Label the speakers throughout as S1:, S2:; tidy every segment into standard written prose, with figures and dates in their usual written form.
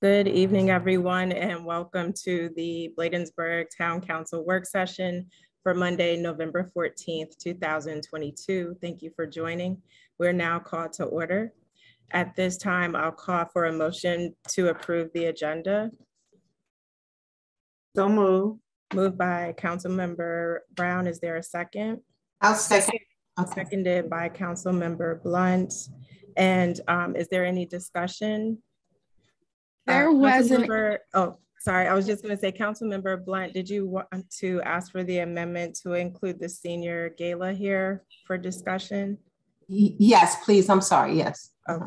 S1: Good evening, everyone, and welcome to the Bladensburg Town Council work session for Monday, November 14th, 2022. Thank you for joining. We're now called to order. At this time, I'll call for a motion to approve the agenda.
S2: So moved.
S1: Moved by Councilmember Brown. Is there a second?
S2: I'll second. Okay.
S1: Seconded by Councilmember Blunt. And is there any discussion?
S3: There wasn't.
S1: Oh, sorry. I was just going to say, Councilmember Blunt, did you want to ask for the amendment to include the senior gala here for discussion?
S2: Yes, please. I'm sorry. Yes.
S1: Okay.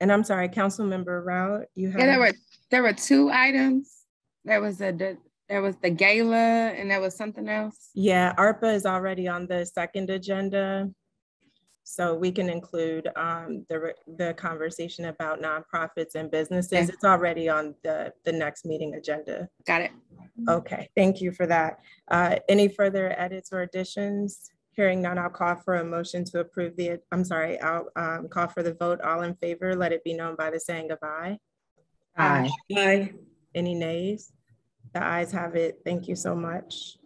S1: And I'm sorry, Councilmember Rout, you have.
S3: Yeah, there were two items. There was the gala and there was something else.
S1: Yeah, ARPA is already on the second agenda. So we can include the conversation about nonprofits and businesses. Okay. It's already on the next meeting agenda.
S3: Got it.
S1: Okay, thank you for that. Any further edits or additions? Hearing none, I'll call for a motion to approve I'll call for the vote. All in favor, let it be known by the saying of aye.
S2: Aye.
S1: Aye. Any nays? The ayes have it. Thank you so much.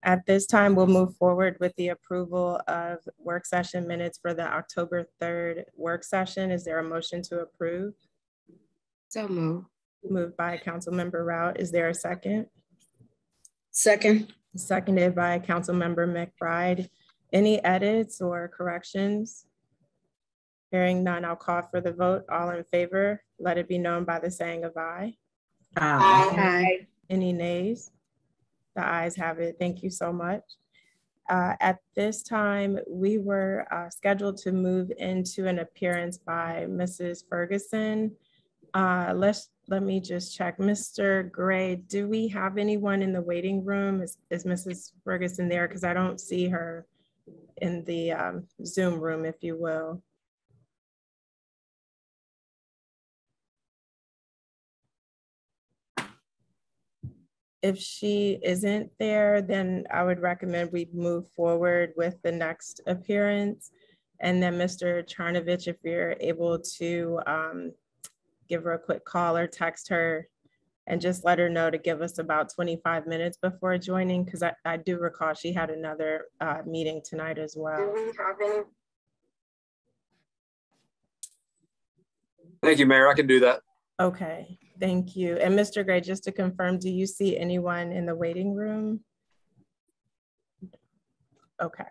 S1: At this time, we'll move forward with the approval of work session minutes for the October 3rd work session. Is there a motion to approve?
S3: So moved.
S1: Moved by Councilmember Rout. Is there a second?
S2: Second.
S1: Seconded by Councilmember McBride. Any edits or corrections? Hearing none, I'll call for the vote. All in favor, let it be known by the saying of aye.
S2: Aye.
S3: Aye.
S1: Any nays? The ayes have it. Thank you so much. At this time, we were scheduled to move into an appearance by Mrs. Ferguson. Let me just check. Mr. Gray, do we have anyone in the waiting room? Is Mrs. Ferguson there? Because I don't see her in the Zoom room, if you will. If she isn't there, then I would recommend we move forward with the next appearance. And then Mr. Charnovich, if you're able to give her a quick call or text her and just let her know to give us about 25 minutes before joining, because I do recall she had another meeting tonight as well.
S3: Do we have any?
S4: Thank you, Mayor. I can do that.
S1: Okay, thank you. And Mr. Gray, just to confirm, do you see anyone in the waiting room? Okay,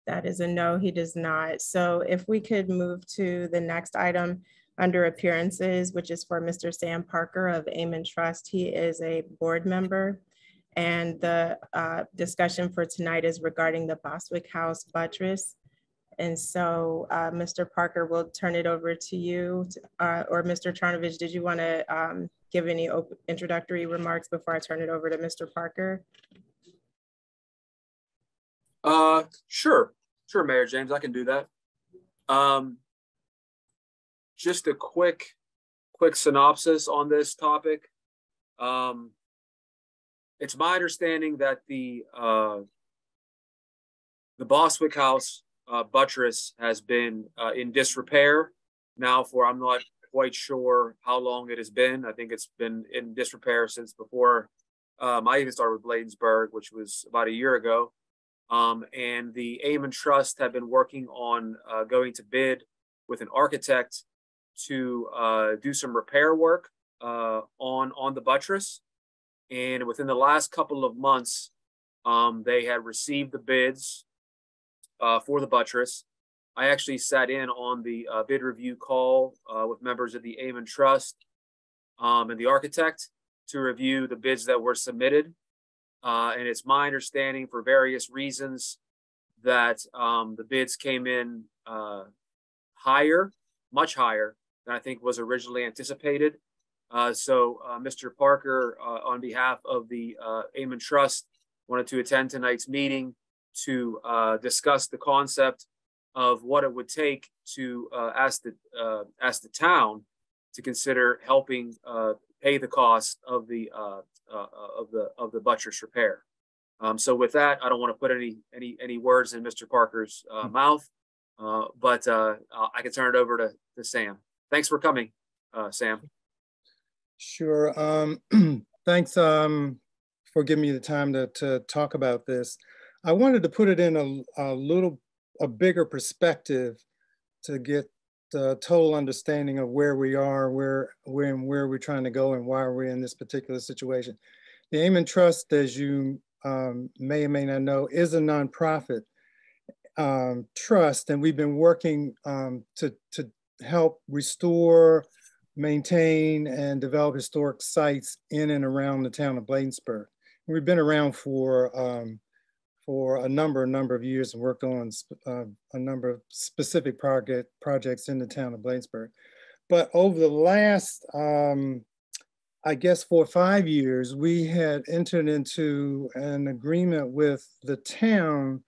S1: that is a no, he does not. So if we could move to the next item under appearances, which is for Mr. Sam Parker of Amen Trust. He is a board member. And the discussion for tonight is regarding the Bostwick House buttress. And so, Mr. Parker, we'll turn it over to you, or Mr. Charnovich, did you want to give any introductory remarks before I turn it over to Mr. Parker?
S4: Sure, Mayor James, I can do that. Just a quick synopsis on this topic. It's my understanding that the Bostwick House buttress has been in disrepair now for, I'm not quite sure how long it has been. I think it's been in disrepair since before I even started with Bladensburg, which was about a year ago. And the Amen Trust have been working on going to bid with an architect to do some repair work on the buttress. And within the last couple of months, they had received the bids for the buttress. I actually sat in on the bid review call with members of the Amen Trust and the architect to review the bids that were submitted. And it's my understanding, for various reasons, that the bids came in higher, much higher than I think was originally anticipated. So Mr. Parker, on behalf of the Amen Trust, wanted to attend tonight's meeting to discuss the concept of what it would take to ask the town to consider helping pay the cost of the buttress repair. So with that, I don't want to put any words in Mr. Parker's mouth, but I can turn it over to Sam. Thanks for coming, Sam.
S5: Sure. Thanks for giving me the time to talk about this. I wanted to put it in a bigger perspective to get the total understanding of where we are, where we're trying to go, and why we're in this particular situation. The Amen Trust, as you may or may not know, is a nonprofit trust, and we've been working to help restore, maintain, and develop historic sites in and around the town of Bladensburg. We've been around for a number of years and worked on a number of specific projects in the town of Bladensburg. But over the last, I guess 4 or 5 years, we had entered into an agreement with the town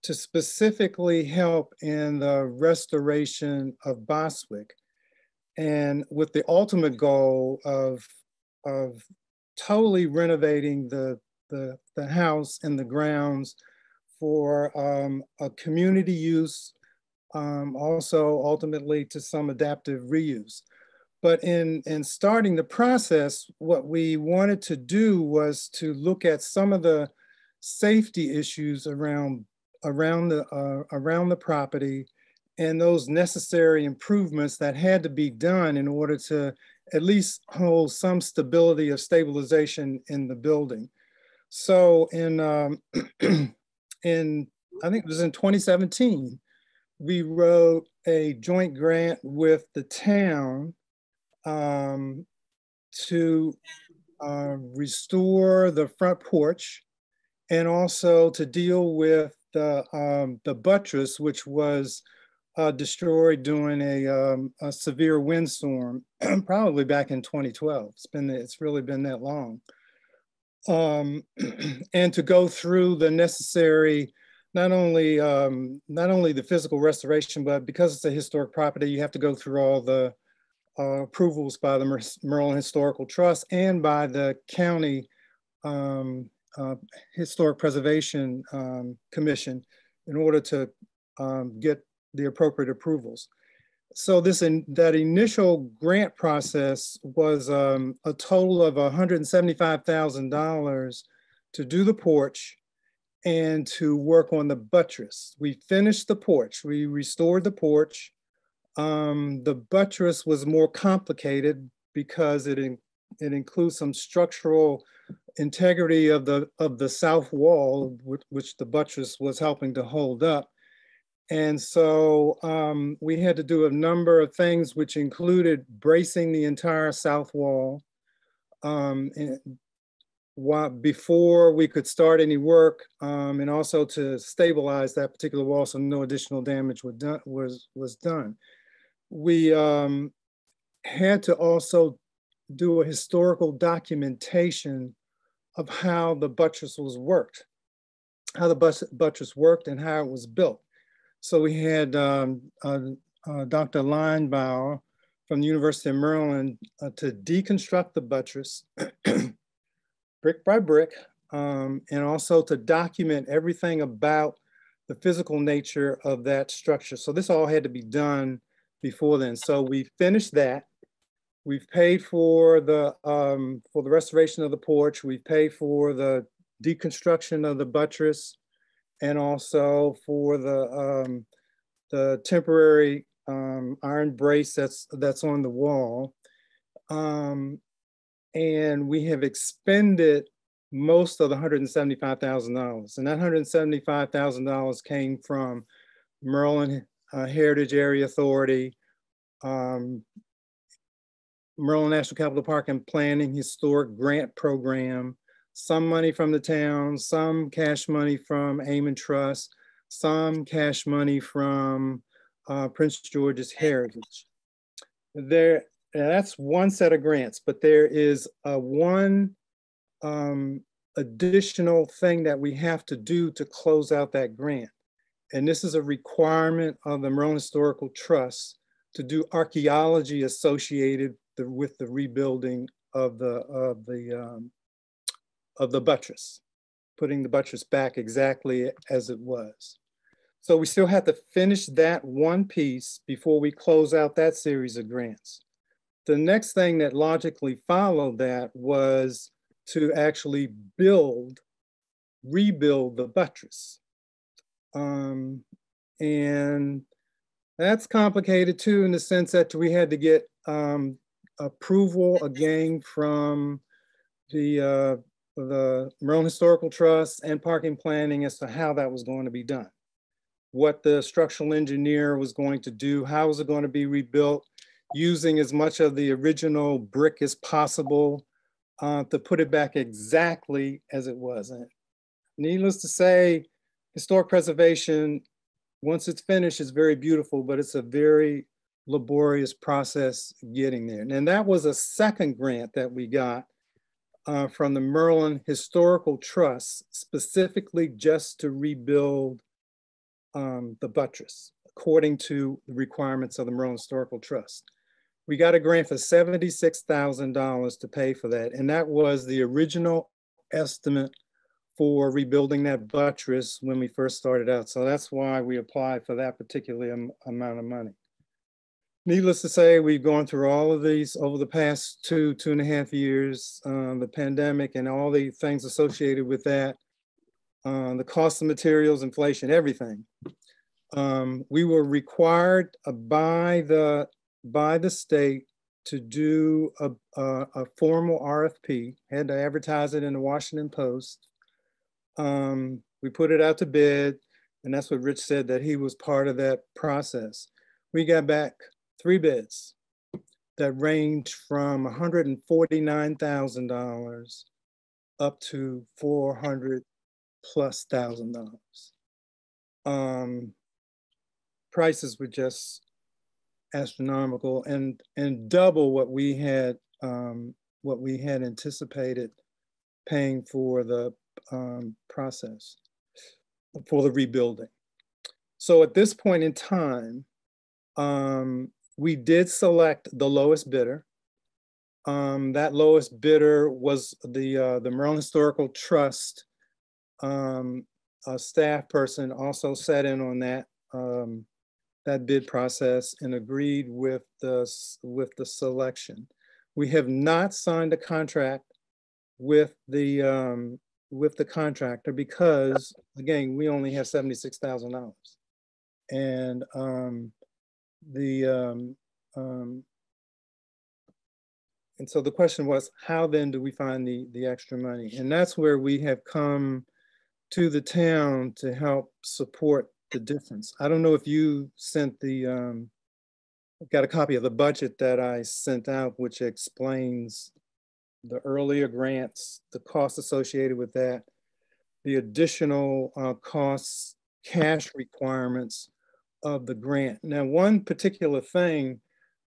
S5: to specifically help in the restoration of Boswick, and with the ultimate goal of totally renovating the house and the grounds for a community use, also ultimately to some adaptive reuse. But in starting the process, what we wanted to do was to look at some of the safety issues around the property, and those necessary improvements that had to be done in order to at least hold some stability of stabilization in the building. So in I think it was in 2017, we wrote a joint grant with the town to restore the front porch, and also to deal with the buttress, which was destroyed during a severe windstorm, probably back in 2012. It's really been that long. And to go through the necessary, not only the physical restoration, but because it's a historic property, you have to go through all the approvals by the Maryland Historical Trust and by the county Historic Preservation Commission in order to get the appropriate approvals. So that initial grant process was a total of $175,000 to do the porch and to work on the buttress. We finished the porch, we restored the porch. The buttress was more complicated because it includes some structural integrity of the south wall, which the buttress was helping to hold up. And so we had to do a number of things, which included bracing the entire south wall before we could start any work, and also to stabilize that particular wall so no additional damage was done. We had to also do a historical documentation of how the buttress worked and how it was built. So we had Dr. Linebaugh from the University of Maryland to deconstruct the buttress brick by brick, and also to document everything about the physical nature of that structure. So this all had to be done before then. So we finished that. We've paid for the restoration of the porch. We've paid for the deconstruction of the buttress, and also for the temporary iron brace that's on the wall. And we have expended most of the $175,000. And that $175,000 came from Maryland Heritage Area Authority, Maryland National Capital Park and Planning Historic Grant Program, some money from the town, some cash money from Amen Trust, some cash money from Prince George's Heritage. That's one set of grants, but there is one additional thing that we have to do to close out that grant. And this is a requirement of the Maryland Historical Trust to do archaeology associated with the rebuilding of the buttress, putting the buttress back exactly as it was. So we still have to finish that one piece before we close out that series of grants. the next thing that logically followed that was to actually rebuild the buttress. And that's complicated too, in the sense that we had to get approval again from the Maryland Historical Trust and Parking Planning as to how that was going to be done. What the structural engineer was going to do, how was it going to be rebuilt, using as much of the original brick as possible to put it back exactly as it was. And needless to say, historic preservation, once it's finished, is very beautiful, but it's a very laborious process getting there. And that was a second grant that we got from the Maryland Historical Trust, specifically just to rebuild the buttress, according to the requirements of the Maryland Historical Trust. We got a grant for $76,000 to pay for that. And that was the original estimate for rebuilding that buttress when we first started out. So that's why we applied for that particular amount of money. Needless to say, we've gone through all of these over the past 2.5 years, the pandemic and all the things associated with that, the cost of materials, inflation, everything. We were required by the state to do a formal RFP, had to advertise it in the Washington Post. We put it out to bid, and that's what Rich said, that he was part of that process. We got back 3 bids that ranged from $149,000 up to $400,000+. Prices were just astronomical and double what we had anticipated paying for the process for the rebuilding. So at this point in time, we did select the lowest bidder. That lowest bidder was the Maryland Historical Trust a staff person also sat in on that bid process and agreed with the selection. We have not signed a contract with the contractor because, again, we only have $76,000, and and so the question was, how then do we find the extra money? And that's where we have come to the town to help support the difference. I don't know if you sent got a copy of the budget that I sent out, which explains the earlier grants, the costs associated with that, the additional costs, cash requirements of the grant. Now, one particular thing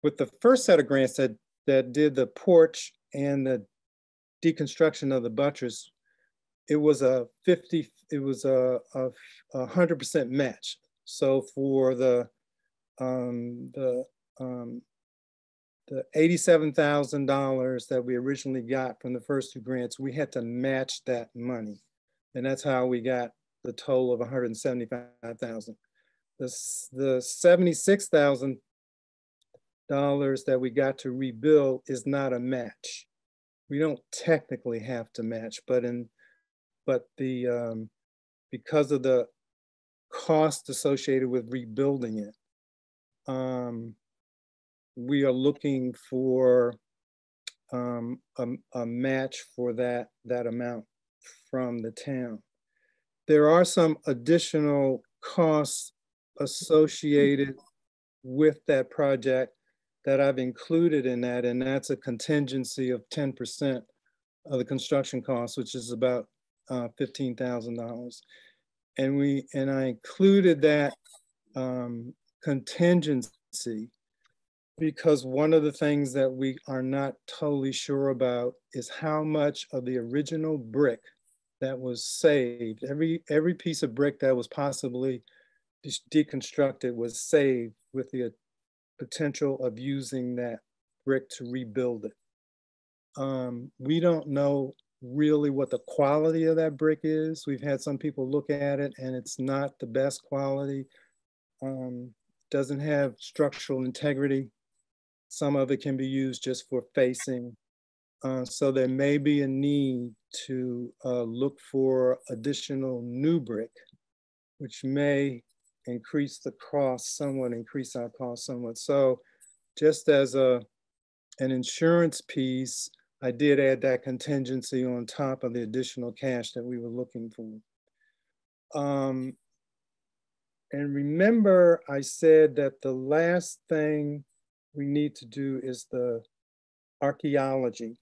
S5: with the first set of grants that did the porch and the deconstruction of the buttress, it was a 100% match. So for the $87,000 that we originally got from the first 2 grants, we had to match that money. And that's how we got the total of $175,000. The $76,000 that we got to rebuild is not a match. We don't technically have to match, but because of the cost associated with rebuilding it, we are looking for a match for that amount from the town. There are some additional costs associated with that project that I've included in that, and that's a contingency of 10% of the construction costs, which is about $15,000. And I included that contingency because one of the things that we are not totally sure about is how much of the original brick that was saved, every piece of brick that was possibly deconstructed was saved with the potential of using that brick to rebuild it. We don't know really what the quality of that brick is. We've had some people look at it and it's not the best quality. Doesn't have structural integrity. Some of it can be used just for facing. So there may be a need to look for additional new brick, which may increase the cost somewhat, increase our cost somewhat. So just as an insurance piece, I did add that contingency on top of the additional cash that we were looking for. And remember, I said that the last thing we need to do is the archaeology,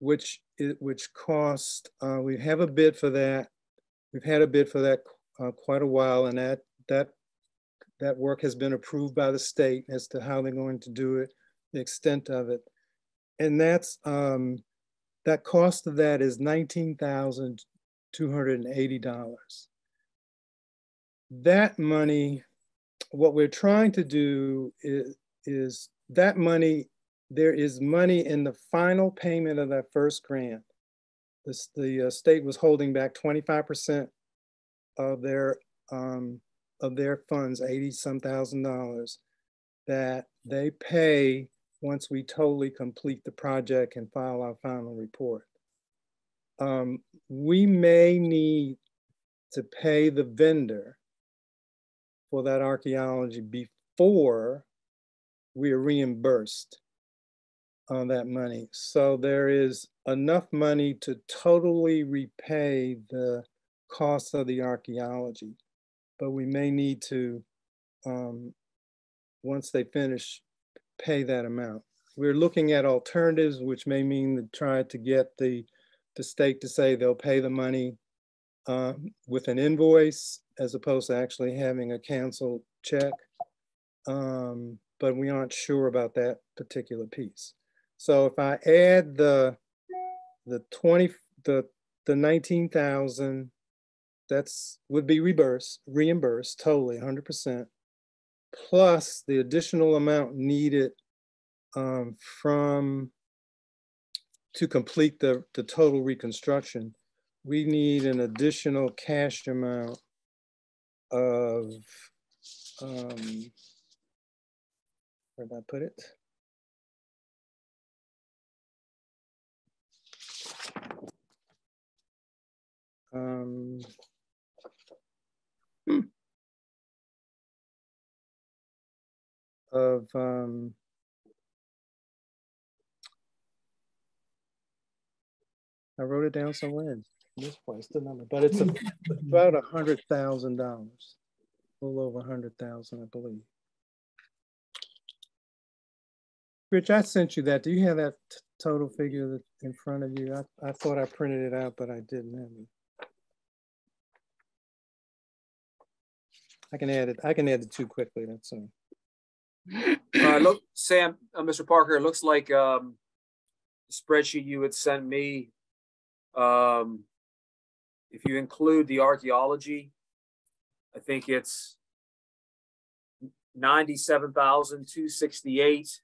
S5: which cost, we have a bid for that. We've had a bid for that quite a while, and that work has been approved by the state as to how they're going to do it, the extent of it. And that's, that cost of that is $19,280. That money, what we're trying to do is that money, there is money in the final payment of that first grant. The state was holding back 25% of their funds, $80-some thousand, that they pay once we totally complete the project and file our final report. We may need to pay the vendor for that archaeology before we are reimbursed on that money. So there is enough money to totally repay the cost of the archaeology, but we may need to, once they finish, pay that amount. We're looking at alternatives, which may mean to try to get the state to say they'll pay the money with an invoice as opposed to actually having a canceled check. But we aren't sure about that particular piece. So if I add the 19,000, that's would be reimbursed totally 100%, plus the additional amount needed to complete the total reconstruction. We need an additional cash amount of, where did I put it? I wrote it down somewhere in this place, the number, but it's about $100,000, a little over 100,000, I believe. Rich, I sent you that. Do you have that total figure in front of you? I thought I printed it out, but I didn't have it. I can add it. I can add the two quickly. That's all.
S4: Look, Sam, Mr. Parker, it looks like the spreadsheet you had sent me, if you include the archaeology, I think it's 97,268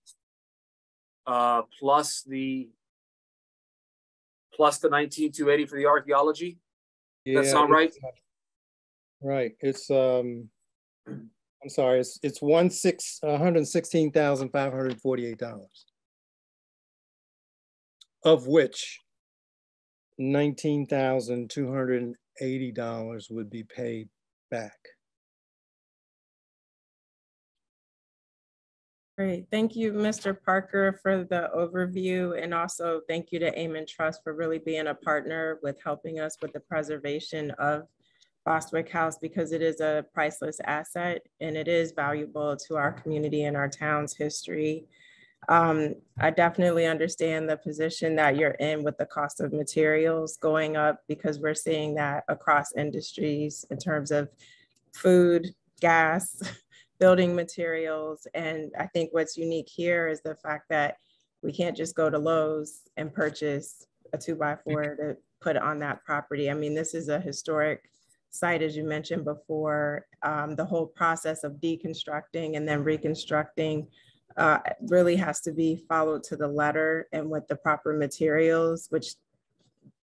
S4: plus the 19,280 for the archaeology.
S5: Yeah,
S4: that sound right?
S5: Right. It's I'm sorry. It's $116,548, of which $19,280 would be paid back.
S1: Great. Thank you, Mr. Parker, for the overview. And also thank you to Amen Trust for really being a partner with helping us with the preservation of Bostwick House, because it is a priceless asset and it is valuable to our community and our town's history. I definitely understand the position that you're in with the cost of materials going up, because we're seeing that across industries in terms of food, gas, building materials. And I think what's unique here is the fact that we can't just go to Lowe's and purchase a 2x4 to put on that property. I mean, this is a historic site, as you mentioned before. The whole process of deconstructing and then reconstructing really has to be followed to the letter and with the proper materials, which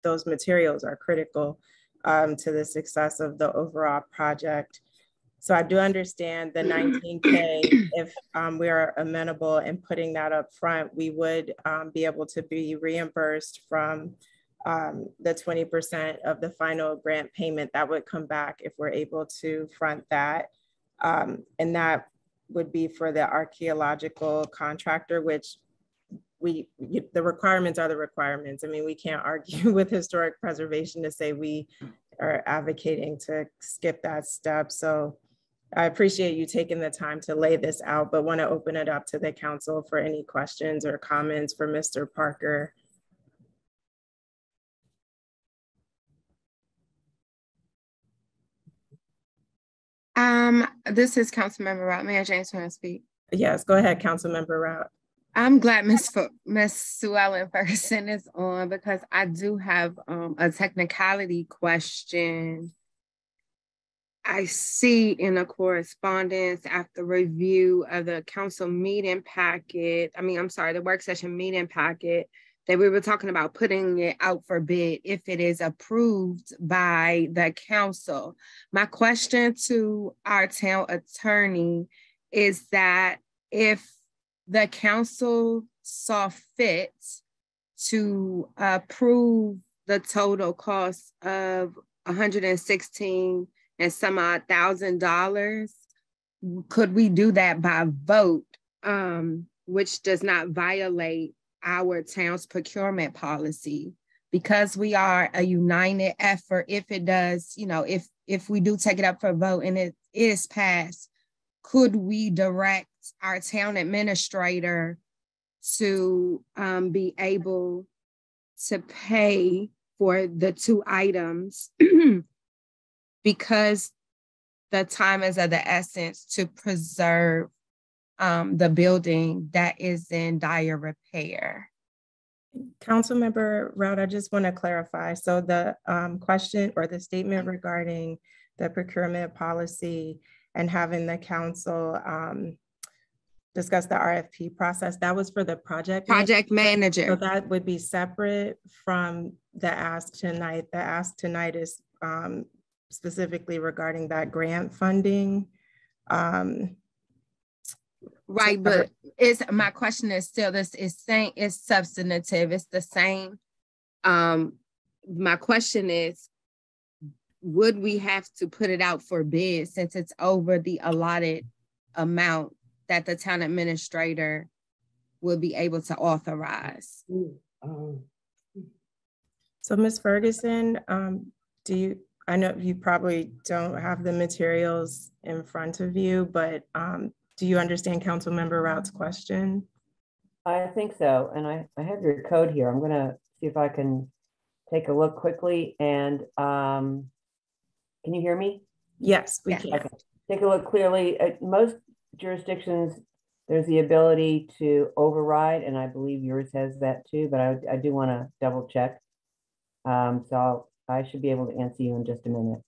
S1: those materials are critical to the success of the overall project. So I do understand the 19K. If we are amenable in putting that up front, we would be able to be reimbursed from the 20% of the final grant payment that would come back if we're able to front that. And that would be for the archaeological contractor, which the requirements are the requirements. I mean, we can't argue with historic preservation to say we are advocating to skip that step. So I appreciate you taking the time to lay this out, but want to open it up to the council for any questions or comments for Mr. Parker.
S3: This is Councilmember Rout. Mayor James, want to speak?
S1: Yes, go ahead, Councilmember Rout.
S3: I'm glad Miss Sue Ellen Ferguson is on, because I do have a technicality question. I see in a correspondence after review of the council meeting packet, the work session meeting packet, that we were talking about putting it out for bid if it is approved by the council. My question to our town attorney is that if the council saw fit to approve the total cost of $116 and some odd $1,000, could we do that by vote, which does not violate our town's procurement policy? Because we are a united effort, if it does, if we do take it up for a vote and it is passed, could we direct our town administrator to be able to pay for the two items because the time is of the essence to preserve the building that is in dire repair?
S1: Councilmember Rout, I just want to clarify. So the question or the statement regarding the procurement policy and having the council discuss the RFP process, that was for the project
S3: manager.
S1: So that would be separate from the ask tonight. The ask tonight is specifically regarding that grant funding.
S3: Right, but my question is still it's substantive. It's the same. My question is, would we have to put it out for bid since it's over the allotted amount that the town administrator will be able to authorize?
S1: So Ms. Ferguson, I know you probably don't have the materials in front of you, but do you understand Councilmember Rout's question?
S6: I think so, and I have your code here. I'm gonna see if I can take a look quickly, and can you hear me?
S1: Yes, we can.
S6: Okay. Take a look clearly. At most jurisdictions, there's the ability to override, and I believe yours has that too, but I do want to double check. So I should be able to answer you in just a minute.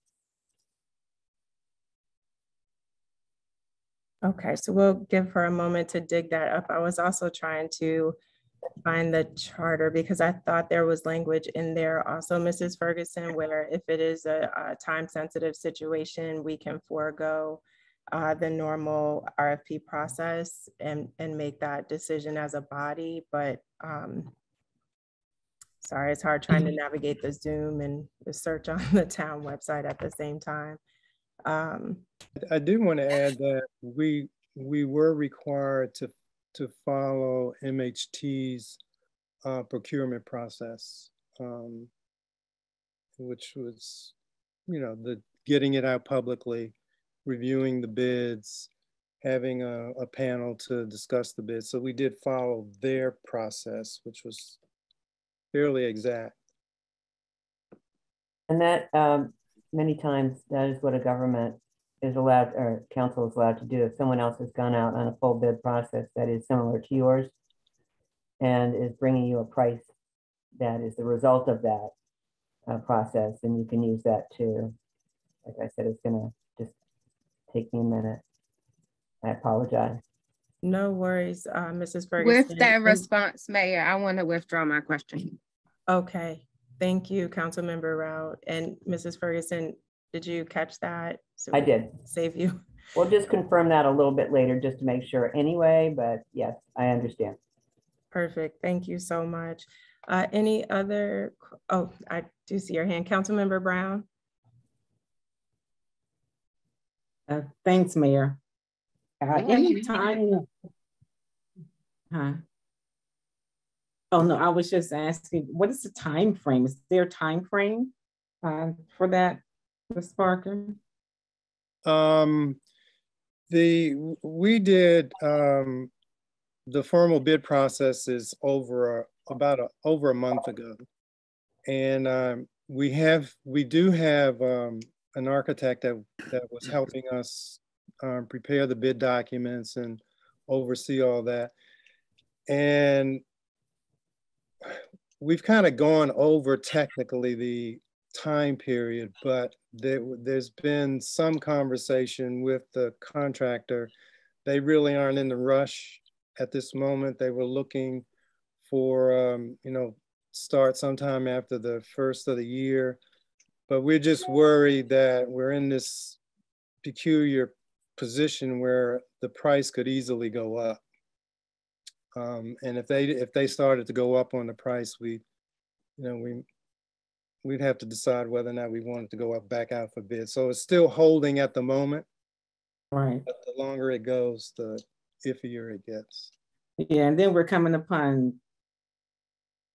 S1: Okay, so we'll give her a moment to dig that up. I was also trying to find the charter because I thought there was language in there also, Mrs. Ferguson, where if it is a time-sensitive situation, we can forego the normal RFP process and make that decision as a body. But sorry, it's hard trying to navigate the Zoom and the search on the town website at the same time.
S5: I do want to add that we were required to follow MHT's procurement process, which was, the getting it out publicly, reviewing the bids, having a panel to discuss the bids. So we did follow their process, which was fairly exact.
S6: And that many times that is what a government is allowed, or council is allowed to do. If someone else has gone out on a full bid process that is similar to yours and is bringing you a price that is the result of that process, then you can use that too. Like I said, it's gonna just take me a minute. I apologize.
S1: No worries, Mrs. Ferguson.
S3: With that response, Mayor, I want to withdraw my question.
S1: Okay, thank you, Councilmember Rout. And Mrs. Ferguson, Did you catch that? So
S6: I did.
S1: save you.
S6: We'll just confirm that a little bit later just to make sure anyway, but yes, I understand.
S1: Perfect. Thank you so much. Any other, oh, I do see your hand. Councilmember Brown.
S7: Thanks, Mayor. Any time, oh no, I was just asking, what is the time frame? Is there a time frame for that, Ms. Parker?
S5: We did the formal bid process is over over a month ago, and we do have an architect that was helping us prepare the bid documents and oversee all that. And we've kind of gone over technically the time period, but there's been some conversation with the contractor. They really aren't in the rush at this moment. They were looking for, start sometime after the first of the year. But we're just worried that we're in this peculiar position where the price could easily go up. And if they started to go up on the price, we'd have to decide whether or not we wanted to go up back out for bid. So it's still holding at the moment.
S7: Right.
S5: But the longer it goes, the iffier it gets.
S7: Yeah, and then we're coming upon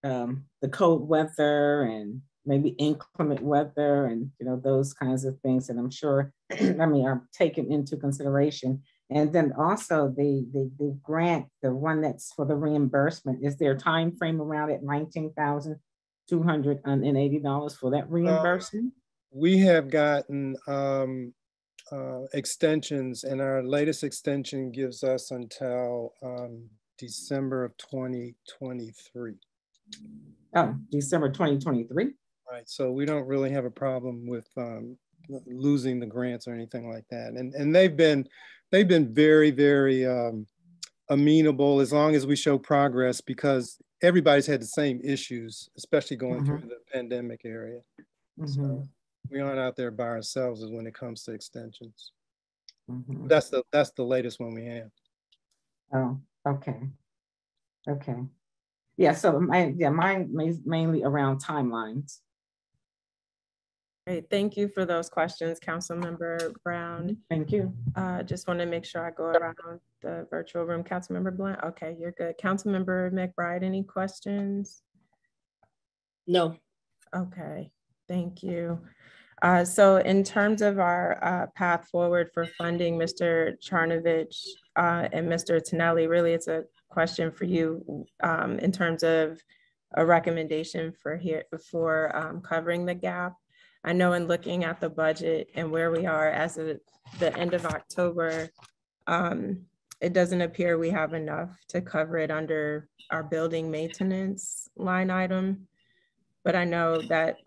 S7: the cold weather and maybe inclement weather and those kinds of things that I'm sure are taken into consideration. And then also the grant, the one that's for the reimbursement, is there a time frame around it, $19,280 for that reimbursement?
S5: We have gotten extensions, and our latest extension gives us until December of 2023.
S7: Oh, December 2023.
S5: Right, so we don't really have a problem with losing the grants or anything like that. And they've been very, very amenable as long as we show progress, because everybody's had the same issues, especially going through the pandemic area. So we aren't out there by ourselves when it comes to extensions. That's the latest one we have.
S7: Oh, okay. Okay. Yeah, so mine mainly around timelines.
S1: Great, thank you for those questions, Councilmember Brown.
S7: Thank you.
S1: Just want to make sure I go around the virtual room. Councilmember Blunt, okay, you're good. Councilmember McBride, any questions?
S2: No.
S1: Okay, thank you. So in terms of our path forward for funding Mr. Charnovich and Mr. Tonelli, really it's a question for you in terms of a recommendation for covering the gap. I know in looking at the budget and where we are as of the end of October, it doesn't appear we have enough to cover it under our building maintenance line item. But I know that,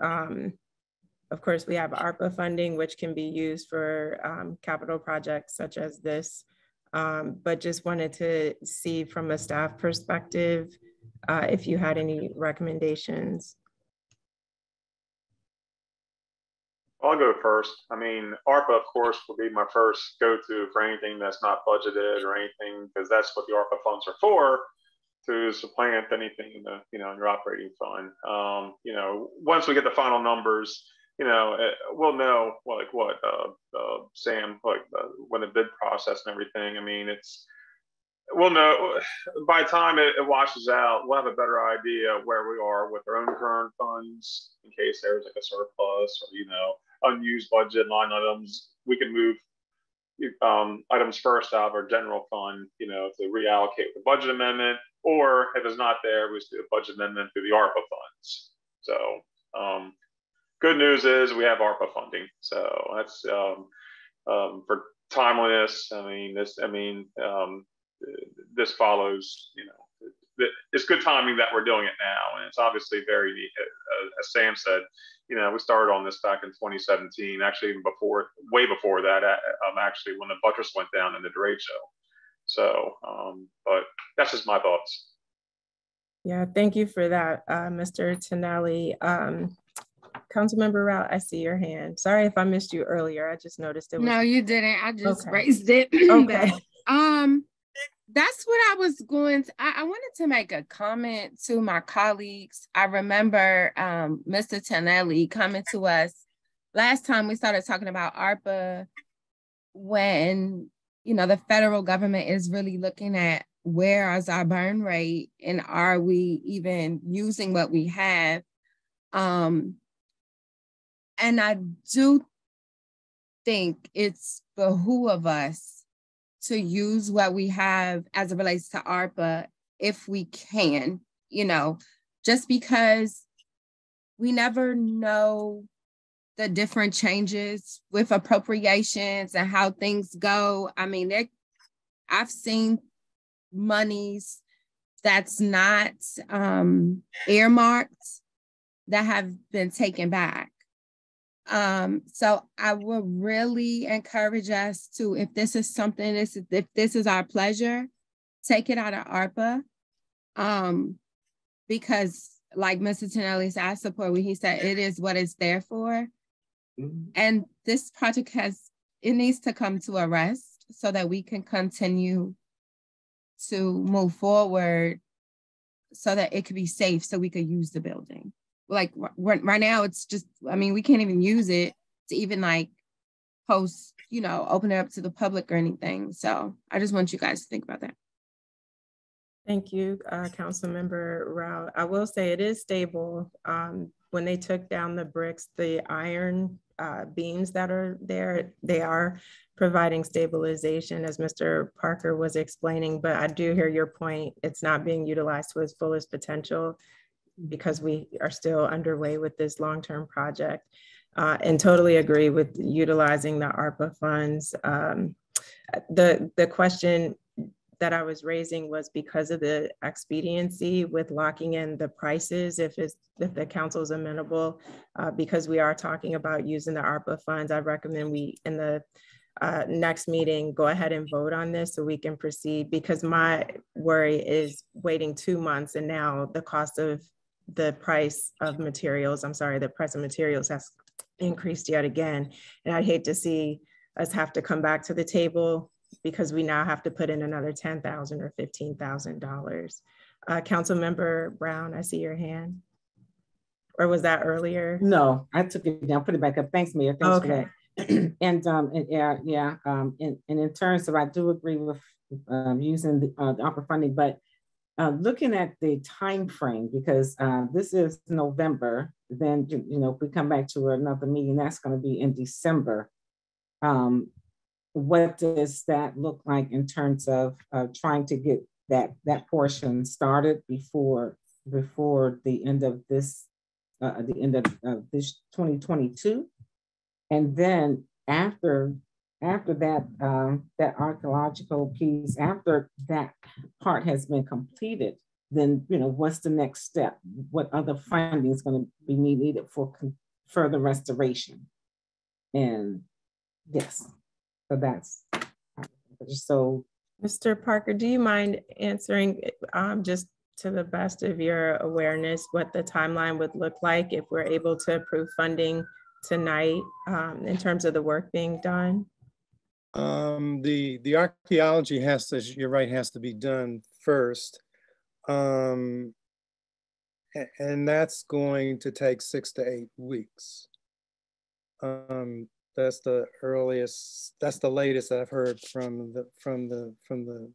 S1: of course, we have ARPA funding, which can be used for capital projects such as this. But just wanted to see from a staff perspective, if you had any recommendations.
S8: I'll go first. I mean, ARPA, of course, will be my first go-to for anything that's not budgeted or anything, because that's what the ARPA funds are for, to supplant anything in the, in your operating fund. Once we get the final numbers, we'll know Sam, when the bid process and everything. I mean, we'll know by the time it washes out, we'll have a better idea where we are with our own current funds in case there's like a surplus or, unused budget line items. We can move items first out of our general fund, to reallocate the budget amendment, or if it's not there, we just do a budget amendment through the ARPA funds. So good news is we have ARPA funding. So that's for timeliness. This follows, it's good timing that we're doing it now. And it's obviously very neat. As Sam said, we started on this back in 2017, actually even way before that, actually when the buttress went down in the derecho. So, but that's just my thoughts.
S1: Yeah, thank you for that, Mr. Tonelli. Councilmember Rout, I see your hand. Sorry if I missed you earlier. I just noticed it was.
S3: No, you didn't. I just
S1: Okay.
S3: raised it.
S1: Okay.
S3: That's what I was going to, I wanted to make a comment to my colleagues. I remember Mr. Tonelli coming to us last time we started talking about ARPA, when, you know, the federal government is really looking at where is our burn rate and are we even using what we have? And I do think it's behoove of us to use what we have as it relates to ARPA if we can, you know, just because we never know the different changes with appropriations and how things go. I mean, I've seen monies that's not earmarked that have been taken back. So I would really encourage us to, if this is something, if this is our pleasure, take it out of ARPA. Because like Mr. Tonelli said, I support what he said, it is what it's there for. Mm-hmm. And this project it needs to come to a rest so that we can continue to move forward so that it could be safe so we could use the building. Like right now, it's just, I mean, we can't even use it to even like post, you know, open it up to the public or anything. So I just want you guys to think about that.
S1: Thank you, Councilmember Rao. I will say it is stable. When they took down the bricks, the iron beams that are there, they are providing stabilization, as Mr. Parker was explaining, but I do hear your point. It's not being utilized to its fullest potential because we are still underway with this long-term project, and totally agree with utilizing the ARPA funds. The question that I was raising was because of the expediency with locking in the prices, if the council is amenable, because we are talking about using the ARPA funds, I recommend we, in the next meeting, go ahead and vote on this so we can proceed, because my worry is waiting 2 months and now the cost of the price of materials, the price of materials has increased yet again. And I'd hate to see us have to come back to the table because we now have to put in another $10,000 or $15,000. Councilmember Brown, I see your hand. Or was that earlier?
S7: No, I took it down, put it back up. Thanks, Mayor. Thanks for that. And in terms of, I do agree with using the ARPA funding, but looking at the time frame, because this is November, then you know if we come back to another meeting, that's going to be in December. What does that look like in terms of trying to get that portion started before the end of this 2022, and then after that that archaeological piece, after that part has been completed, then you know what's the next step? What other funding is going to be needed for further restoration? And yes. So that's so.
S1: Mr. Parker, do you mind answering just to the best of your awareness what the timeline would look like if we're able to approve funding tonight in terms of the work being done?
S5: The archaeology has to, you're right, has to be done first. And that's going to take 6 to 8 weeks. That's the earliest, that's the latest I've heard from the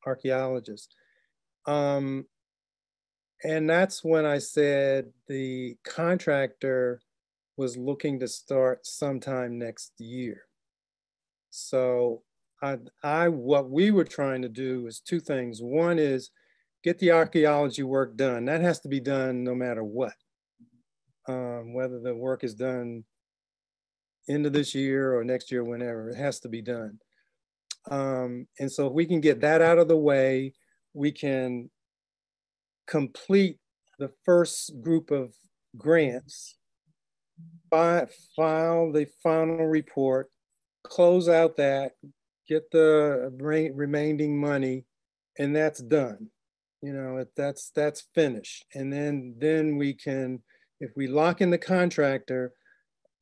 S5: archaeologists. And that's when I said the contractor was looking to start sometime next year. So what we were trying to do is 2 things. One is get the archaeology work done. That has to be done no matter what, whether the work is done end of this year or next year, whenever, it has to be done. And so if we can get that out of the way, we can complete the first group of grants, file the final report, close out that, get the remaining money, and that's done. You know, that's finished. And then we can, if we lock in the contractor,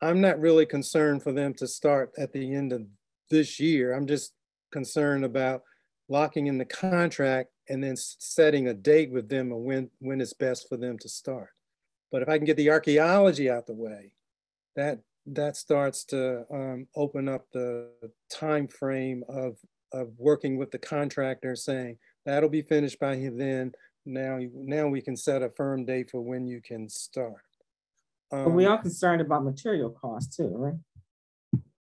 S5: I'm not really concerned for them to start at the end of this year. I'm just concerned about locking in the contract and then setting a date with them of when it's best for them to start. But if I can get the archaeology out the way, that starts to open up the time frame of working with the contractor, saying that'll be finished by then. Now we can set a firm date for when you can start.
S7: But we are concerned about material costs too, right?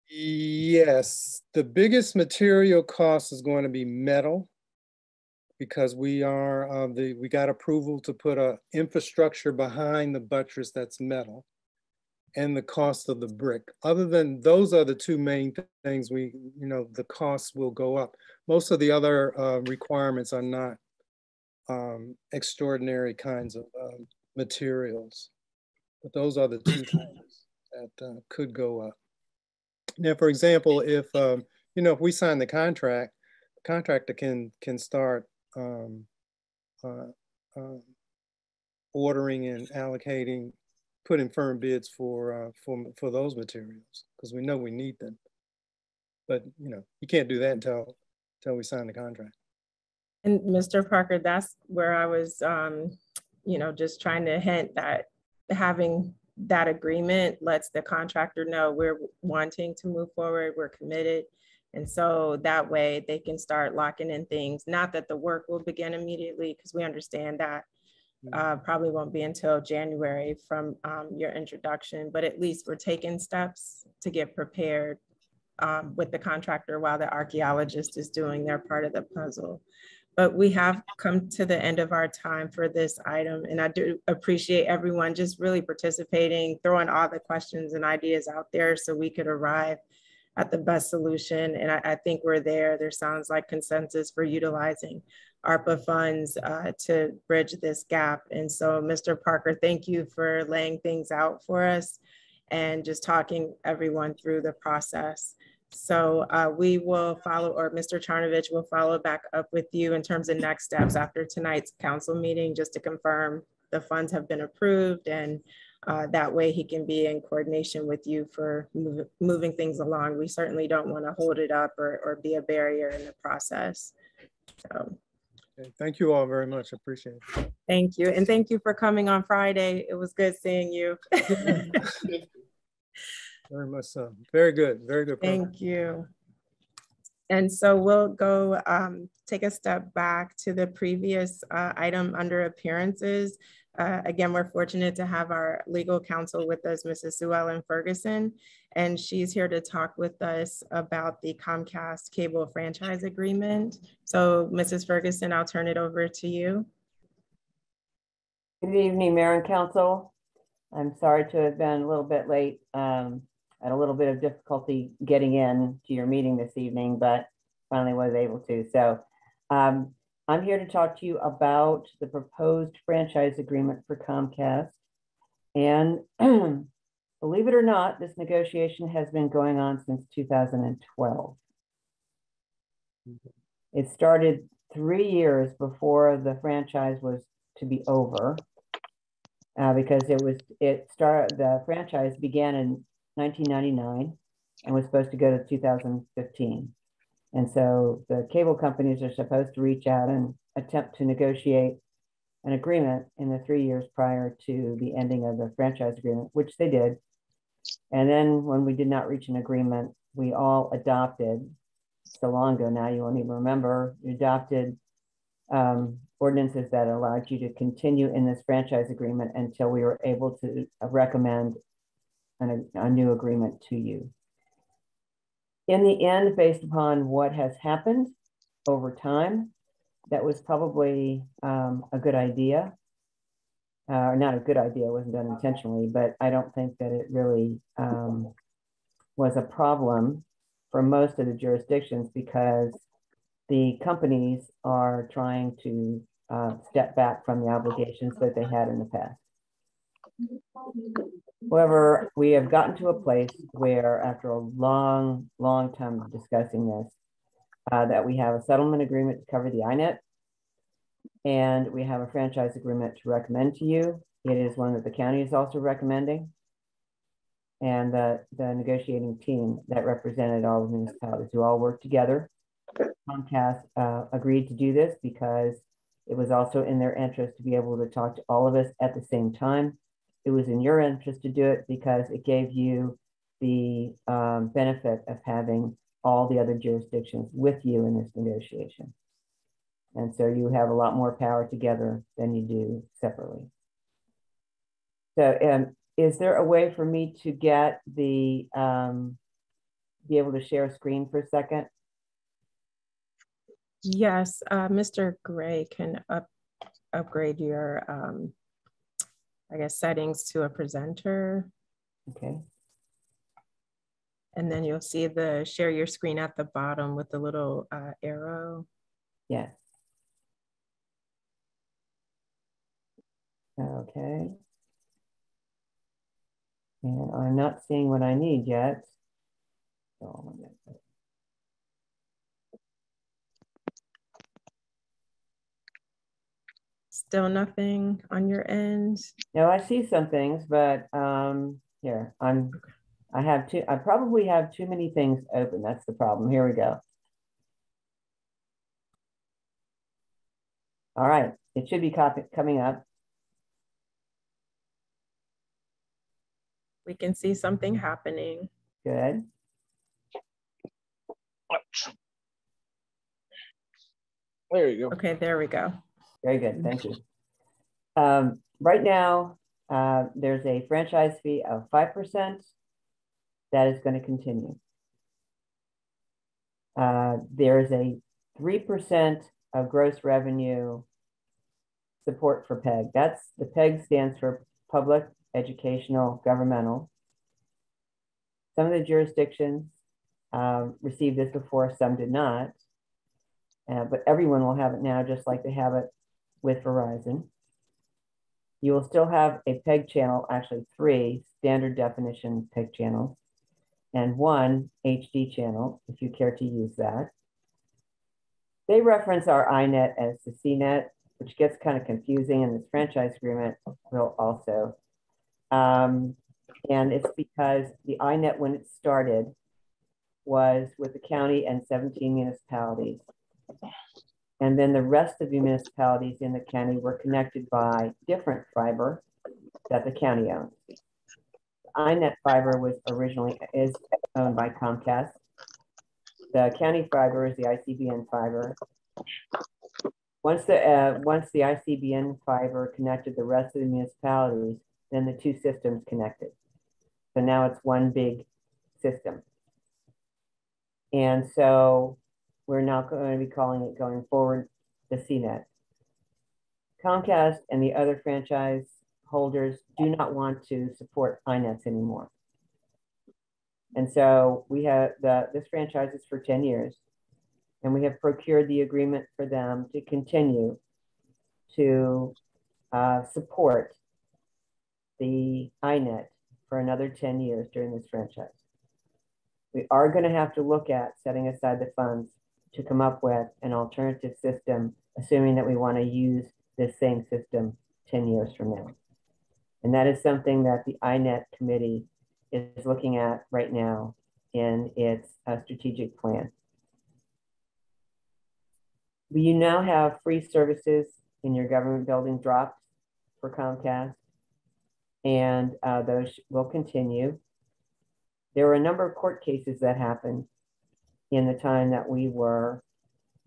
S5: Yes, the biggest material cost is going to be metal, because we got approval to put a infrastructure behind the buttress that's metal, and the cost of the brick. Other than those are the two main things the costs will go up. Most of the other requirements are not extraordinary kinds of materials, but those are the two things that could go up. Now, for example, if if we sign the contract, the contractor can start ordering and allocating, putting firm bids for those materials, because we know we need them. But you can't do that until we sign the contract.
S1: And Mr. Parker, that's where I was, just trying to hint that having that agreement lets the contractor know we're wanting to move forward, we're committed. And so that way they can start locking in things. Not that the work will begin immediately, because we understand that probably won't be until January from your introduction, but at least we're taking steps to get prepared with the contractor while the archaeologist is doing their part of the puzzle. But we have come to the end of our time for this item. And I do appreciate everyone just really participating, throwing all the questions and ideas out there so we could arrive at the best solution. And I think we're there. There sounds like consensus for utilizing ARPA funds to bridge this gap. And so, Mr. Parker, thank you for laying things out for us and just talking everyone through the process. So we will follow, or Mr. Charnovich will follow back up with you in terms of next steps after tonight's council meeting, just to confirm the funds have been approved, and that way he can be in coordination with you for moving things along. We certainly don't want to hold it up or be a barrier in the process. So.
S5: Okay, thank you all very much. I appreciate it.
S1: Thank you. And thank you for coming on Friday. It was good seeing you.
S5: Very much so. Very good. Very good program.
S1: Thank you. And so we'll go take a step back to the previous item under appearances. Again, we're fortunate to have our legal counsel with us, Mrs. Sue Ellen Ferguson, and she's here to talk with us about the Comcast cable franchise agreement. So Mrs. Ferguson, I'll turn it over to you.
S6: Good evening, Mayor and Council. I'm sorry to have been a little bit late. Had a little bit of difficulty getting in to your meeting this evening, but finally was able to. So I'm here to talk to you about the proposed franchise agreement for Comcast. And believe it or not, this negotiation has been going on since 2012. It started 3 years before the franchise was to be over, because the franchise began in 1999 and was supposed to go to 2015. And so the cable companies are supposed to reach out and attempt to negotiate an agreement in the 3 years prior to the ending of the franchise agreement, which they did. And then when we did not reach an agreement, we all adopted, so long ago now, you won't even remember, we adopted ordinances that allowed you to continue in this franchise agreement until we were able to recommend a new agreement to you. In the end, based upon what has happened over time, that was probably a good idea. Or not a good idea, it wasn't done intentionally, but I don't think that it really was a problem for most of the jurisdictions, because the companies are trying to step back from the obligations that they had in the past. However, we have gotten to a place where, after a long time of discussing this, that we have a settlement agreement to cover the INET, and we have a franchise agreement to recommend to you. It is one that the county is also recommending. And the negotiating team that represented all the municipalities who all worked together. Comcast agreed to do this because it was also in their interest to be able to talk to all of us at the same time. It was in your interest to do it because it gave you the benefit of having all the other jurisdictions with you in this negotiation. And so you have a lot more power together than you do separately. So is there a way for me to get the, be able to share a screen for a second?
S1: Yes, Mr. Gray can upgrade your, I guess, settings to a presenter.
S6: Okay.
S1: And then you'll see the share your screen at the bottom with the little arrow.
S6: Yes. Okay. And I'm not seeing what I need yet. So
S1: Still nothing on your end?
S6: no, I see some things, but here, I probably have too many things open. That's the problem. Here we go. All right, it should be coming up.
S1: We can see something happening.
S6: Good.
S9: There you go.
S1: Okay, there we go.
S6: Very good, thank you. Right now, there's a franchise fee of 5% that is going to continue. There's a 3% of gross revenue support for PEG. The PEG stands for Public, Educational, Governmental. Some of the jurisdictions received this before, some did not. But everyone will have it now, just like they have it with Verizon. You will still have a PEG channel, actually 3 standard definition PEG channels, and 1 HD channel, if you care to use that. They reference our iNet as the CNET, which gets kind of confusing in this franchise agreement will also. And it's because the iNet, when it started, was with the county and 17 municipalities. And then the rest of the municipalities in the county were connected by different fiber that the county owns. iNet fiber is owned by Comcast. The county fiber is the ICBN fiber. Once the ICBN fiber connected the rest of the municipalities, then the two systems connected. So now it's one big system. And so we're now going to be calling it going forward the CNET. Comcast and the other franchise holders do not want to support iNets anymore. And so we have this franchise is for 10 years, and we have procured the agreement for them to continue to support the iNet for another 10 years during this franchise. We are going to have to look at setting aside the funds to come up with an alternative system, assuming that we want to use this same system 10 years from now. And that is something that the iNet committee is looking at right now in its strategic plan. You now have free services in your government building drops for Comcast, and those will continue. There were a number of court cases that happened in the time that we were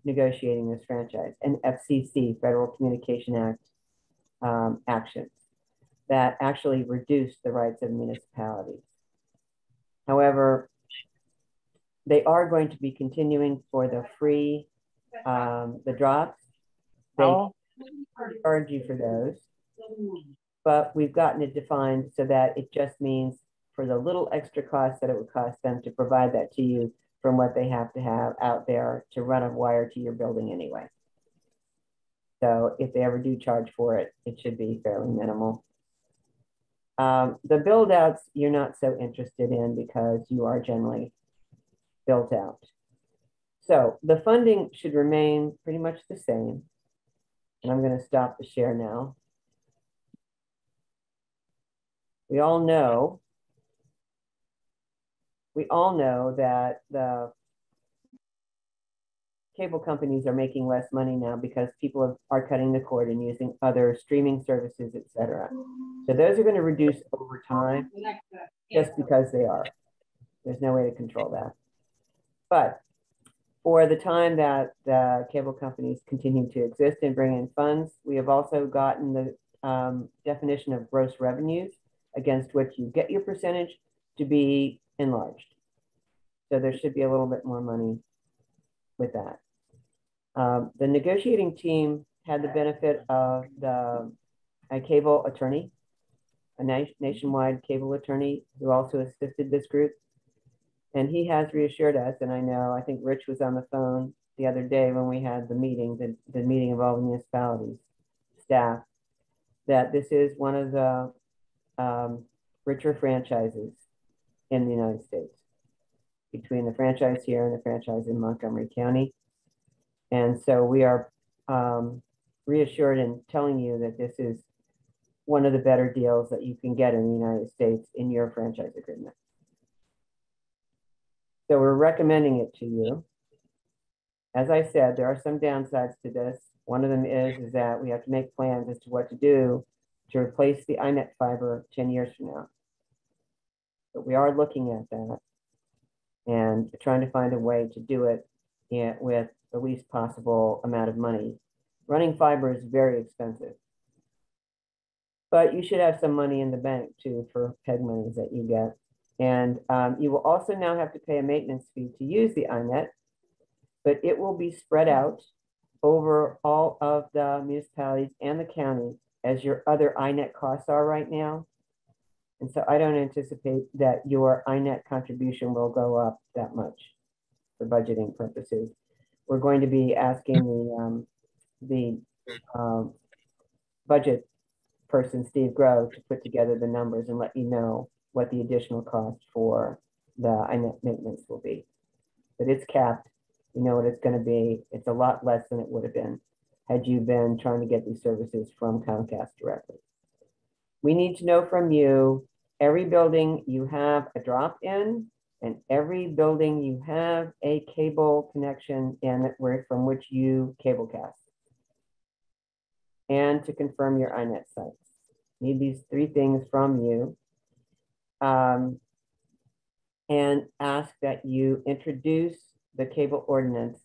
S6: negotiating this franchise, and FCC, Federal Communication Act actions that actually reduced the rights of municipalities. However, they are going to be continuing for the free, the drops. They charge you for those, but we've gotten it defined so that it just means for the little extra cost that it would cost them to provide that to you from what they have to have out there to run a wire to your building anyway. So if they ever do charge for it, it should be fairly minimal. The build outs you're not so interested in because you are generally built out. So the funding should remain pretty much the same. And I'm going to stop the share now. we all know that the cable companies are making less money now because people are cutting the cord and using other streaming services, etc. So those are going to reduce over time just because they are. There's no way to control that. But for the time that the cable companies continue to exist and bring in funds, we have also gotten the definition of gross revenues against which you get your percentage to be enlarged. So there should be a little bit more money with that. The negotiating team had the benefit of a cable attorney, a nationwide cable attorney who also assisted this group. And he has reassured us, and I think Rich was on the phone the other day when we had the meeting, the meeting of all the municipalities, staff, that this is one of the richer franchises in the United States, between the franchise here and the franchise in Montgomery County. And so we are reassured in telling you that this is one of the better deals that you can get in the United States in your franchise agreement. So we're recommending it to you. As I said, there are some downsides to this. One of them is that we have to make plans as to what to do to replace the iNet fiber 10 years from now. But we are looking at that and trying to find a way to do it with the least possible amount of money. Running fiber is very expensive, but you should have some money in the bank too for PEG monies that you get. And you will also now have to pay a maintenance fee to use the iNet, but it will be spread out over all of the municipalities and the county as your other iNet costs are right now. And so I don't anticipate that your iNet contribution will go up that much for budgeting purposes. We're going to be asking the budget person, Steve Grove, to put together the numbers and let you know what the additional cost for the iNet maintenance will be. But it's capped. You know what it's going to be. It's a lot less than it would have been had you been trying to get these services from Comcast directly. We need to know from you, every building you have a drop-in, and every building you have a cable connection in from which you cablecast. And to confirm your iNet sites. Need these 3 things from you. And ask that you introduce the cable ordinance.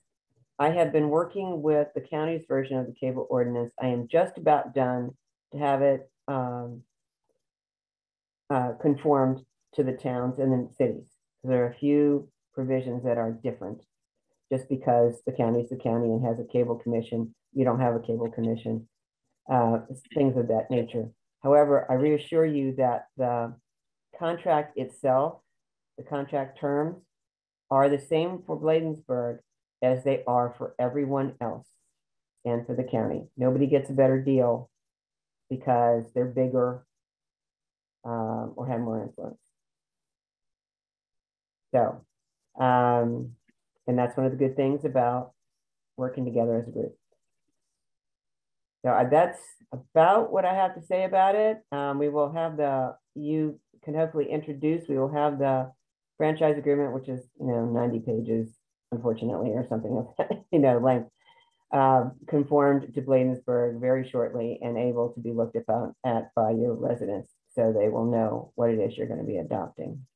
S6: I have been working with the county's version of the cable ordinance. I am just about done to have it conformed to the towns and the cities. There are a few provisions that are different. Just because the county is the county and has a cable commission, you don't have a cable commission, things of that nature. However, I reassure you that the contract itself, the contract terms, are the same for Bladensburg as they are for everyone else and for the county. Nobody gets a better deal because they're bigger or have more influence. So, and that's one of the good things about working together as a group. So that's about what I have to say about it. We will have you can hopefully introduce, we will have the franchise agreement, which is, 90 pages, unfortunately, or something of that, length, conformed to Bladensburg very shortly and able to be looked at by your residents so they will know what it is you're going to be adopting.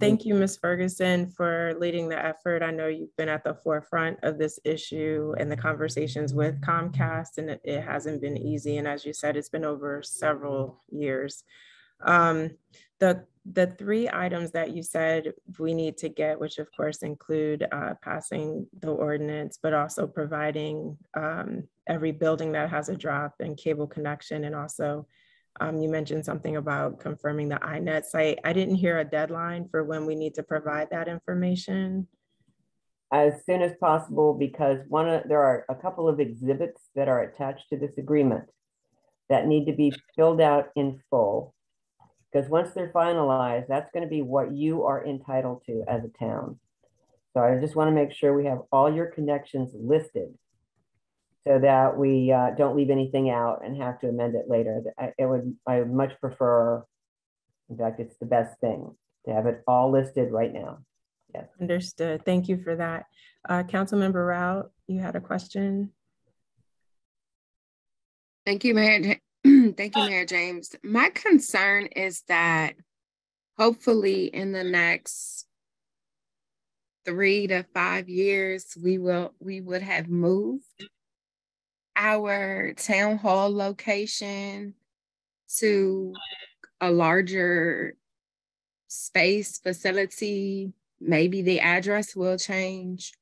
S1: Thank you, Ms. Ferguson, for leading the effort. I know you've been at the forefront of this issue and the conversations with Comcast, and it hasn't been easy. And as you said, it's been over several years. The 3 items that you said we need to get, which of course include passing the ordinance, but also providing every building that has a drop and cable connection, and also you mentioned something about confirming the iNet site. I didn't hear a deadline for when we need to provide that information.
S6: As soon as possible, because there are a couple of exhibits that are attached to this agreement that need to be filled out in full. Because once they're finalized, that's going to be what you are entitled to as a town. So I just want to make sure we have all your connections listed so that we don't leave anything out and have to amend it later. I would much prefer, in fact, it's the best thing to have it all listed right now. Yes.
S1: Understood. Thank you for that. Councilmember Rao, you had a question?
S3: Thank you, Mayor. Thank you, Mayor James. My concern is that hopefully in the next 3 to 5 years, we would have moved our town hall location to a larger space facility. Maybe the address will change.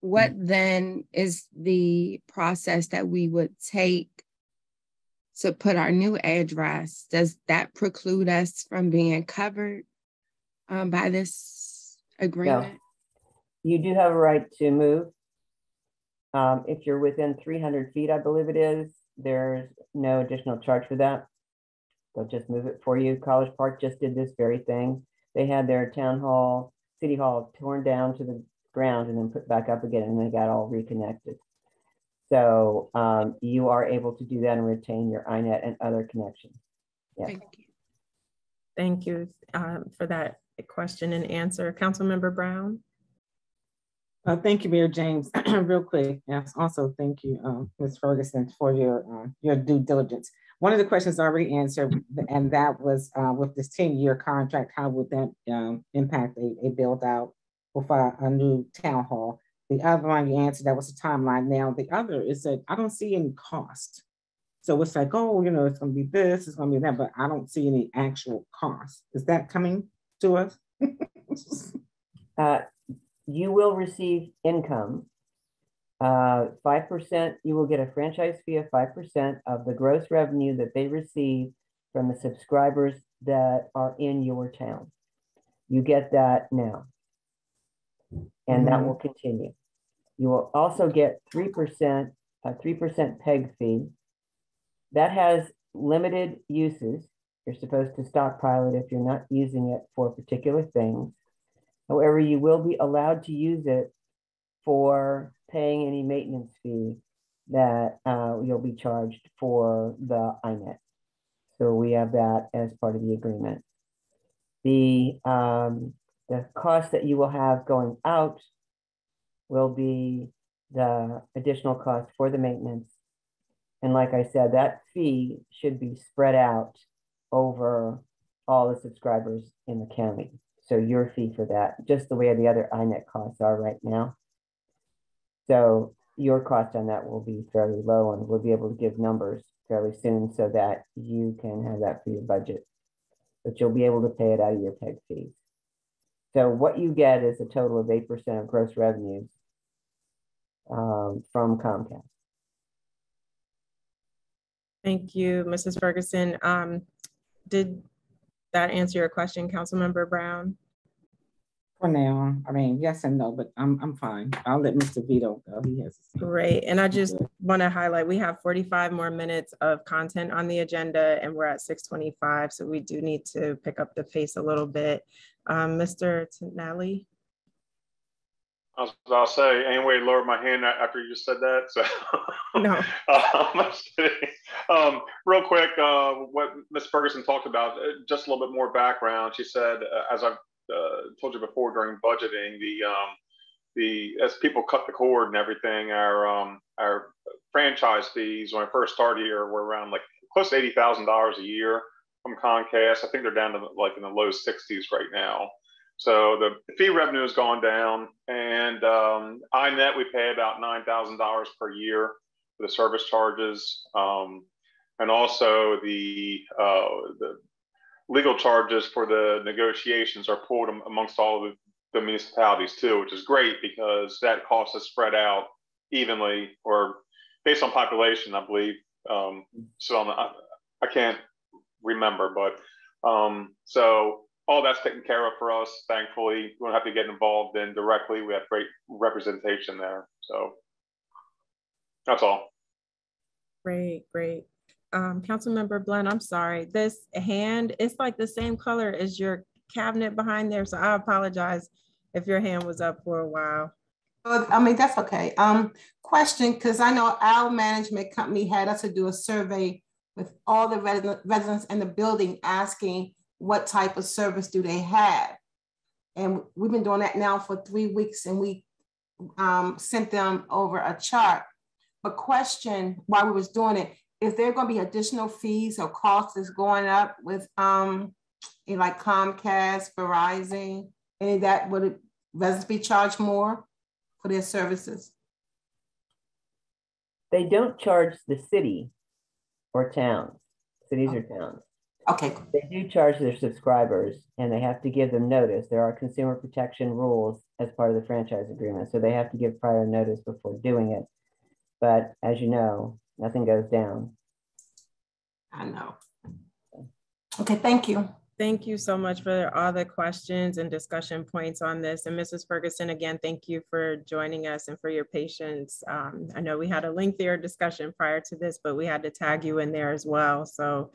S3: What then is the process that we would take to put our new address? Does that preclude us from being covered by this agreement?
S6: No. You do have a right to move. If you're within 300 feet, I believe it is, there's no additional charge for that. They'll just move it for you. College Park just did this very thing. They had their town hall, city hall torn down to the ground and then put back up again, and they got all reconnected. So you are able to do that and retain your INET and other connections. Yes.
S3: Thank you.
S1: Thank you for that question and answer. Councilmember Brown.
S7: Thank you, Mayor James. Real quick, yes. Also, thank you, Ms. Ferguson, for your due diligence. One of the questions already answered, and that was with this 10-year contract, how would that impact a build out with a new town hall? The other one you answered, that was the timeline. Now, the other is that I don't see any cost. So it's like, oh, you know, it's going to be this, it's going to be that, but I don't see any actual cost. Is that coming to us?
S6: You will receive income. 5%, you will get a franchise fee of 5% of the gross revenue that they receive from the subscribers that are in your town. You get that now, and that will continue. You will also get 3%, a 3% PEG fee. That has limited uses. You're supposed to stockpile it if you're not using it for particular things. However, you will be allowed to use it for paying any maintenance fee that you'll be charged for the INET. So we have that as part of the agreement. The cost that you will have going out will be the additional cost for the maintenance. And like I said, that fee should be spread out over all the subscribers in the county. So your fee for that, just the way the other INET costs are right now. So your cost on that will be fairly low, and we'll be able to give numbers fairly soon so that you can have that for your budget. But you'll be able to pay it out of your PEG fees. So what you get is a total of 8% of gross revenues from Comcast.
S1: Thank you, Mrs. Ferguson. Did that answer your question, Councilmember Brown?
S7: For now, I mean, yes and no, but I'm fine. I'll let Mr. Vito go. He has
S1: great. And I just want to highlight, we have 45 more minutes of content on the agenda, and we're at 6:25, so we do need to pick up the pace a little bit. Mr. Tinelli.
S8: I was about to say, any way to lower my hand after you just said that? So
S1: no.
S8: I'm just kidding. Real quick, what Ms. Ferguson talked about, just a little bit more background. She said, as I've told you before during budgeting, as people cut the cord and everything, our franchise fees when I first started here were around like close to $80,000 a year from Comcast. I think they're down to like in the low 60s right now. So the fee revenue has gone down, and INET we pay about $9,000 per year for the service charges, and also the legal charges for the negotiations are pulled amongst all the municipalities too, which is great because that cost is spread out evenly or based on population, I believe. So I can't remember, but so all that's taken care of for us, thankfully. We don't have to get involved in directly. We have great representation there. So that's all.
S1: Great, great. Councilmember Blunt, I'm sorry. This hand, it's like the same color as your cabinet behind there. So I apologize if your hand was up for a while.
S10: I mean, that's okay. Question, because I know our management company had us to do a survey with all the residents in the building asking what type of service do they have. And we've been doing that now for 3 weeks, and we sent them over a chart. But question, while we was doing it, is there going to be additional fees or costs that's going up with like Comcast, Verizon, any of that? Would residents be charged more for their services?
S6: They don't charge the city or towns, cities or towns.
S10: Okay.
S6: They do charge their subscribers, and they have to give them notice. There are consumer protection rules as part of the franchise agreement, so they have to give prior notice before doing it. But as you know, nothing goes down.
S10: I know. Okay, thank you.
S1: Thank you so much for all the questions and discussion points on this. And Mrs. Ferguson, again, thank you for joining us and for your patience. I know we had a lengthier discussion prior to this, but we had to tag you in there as well. So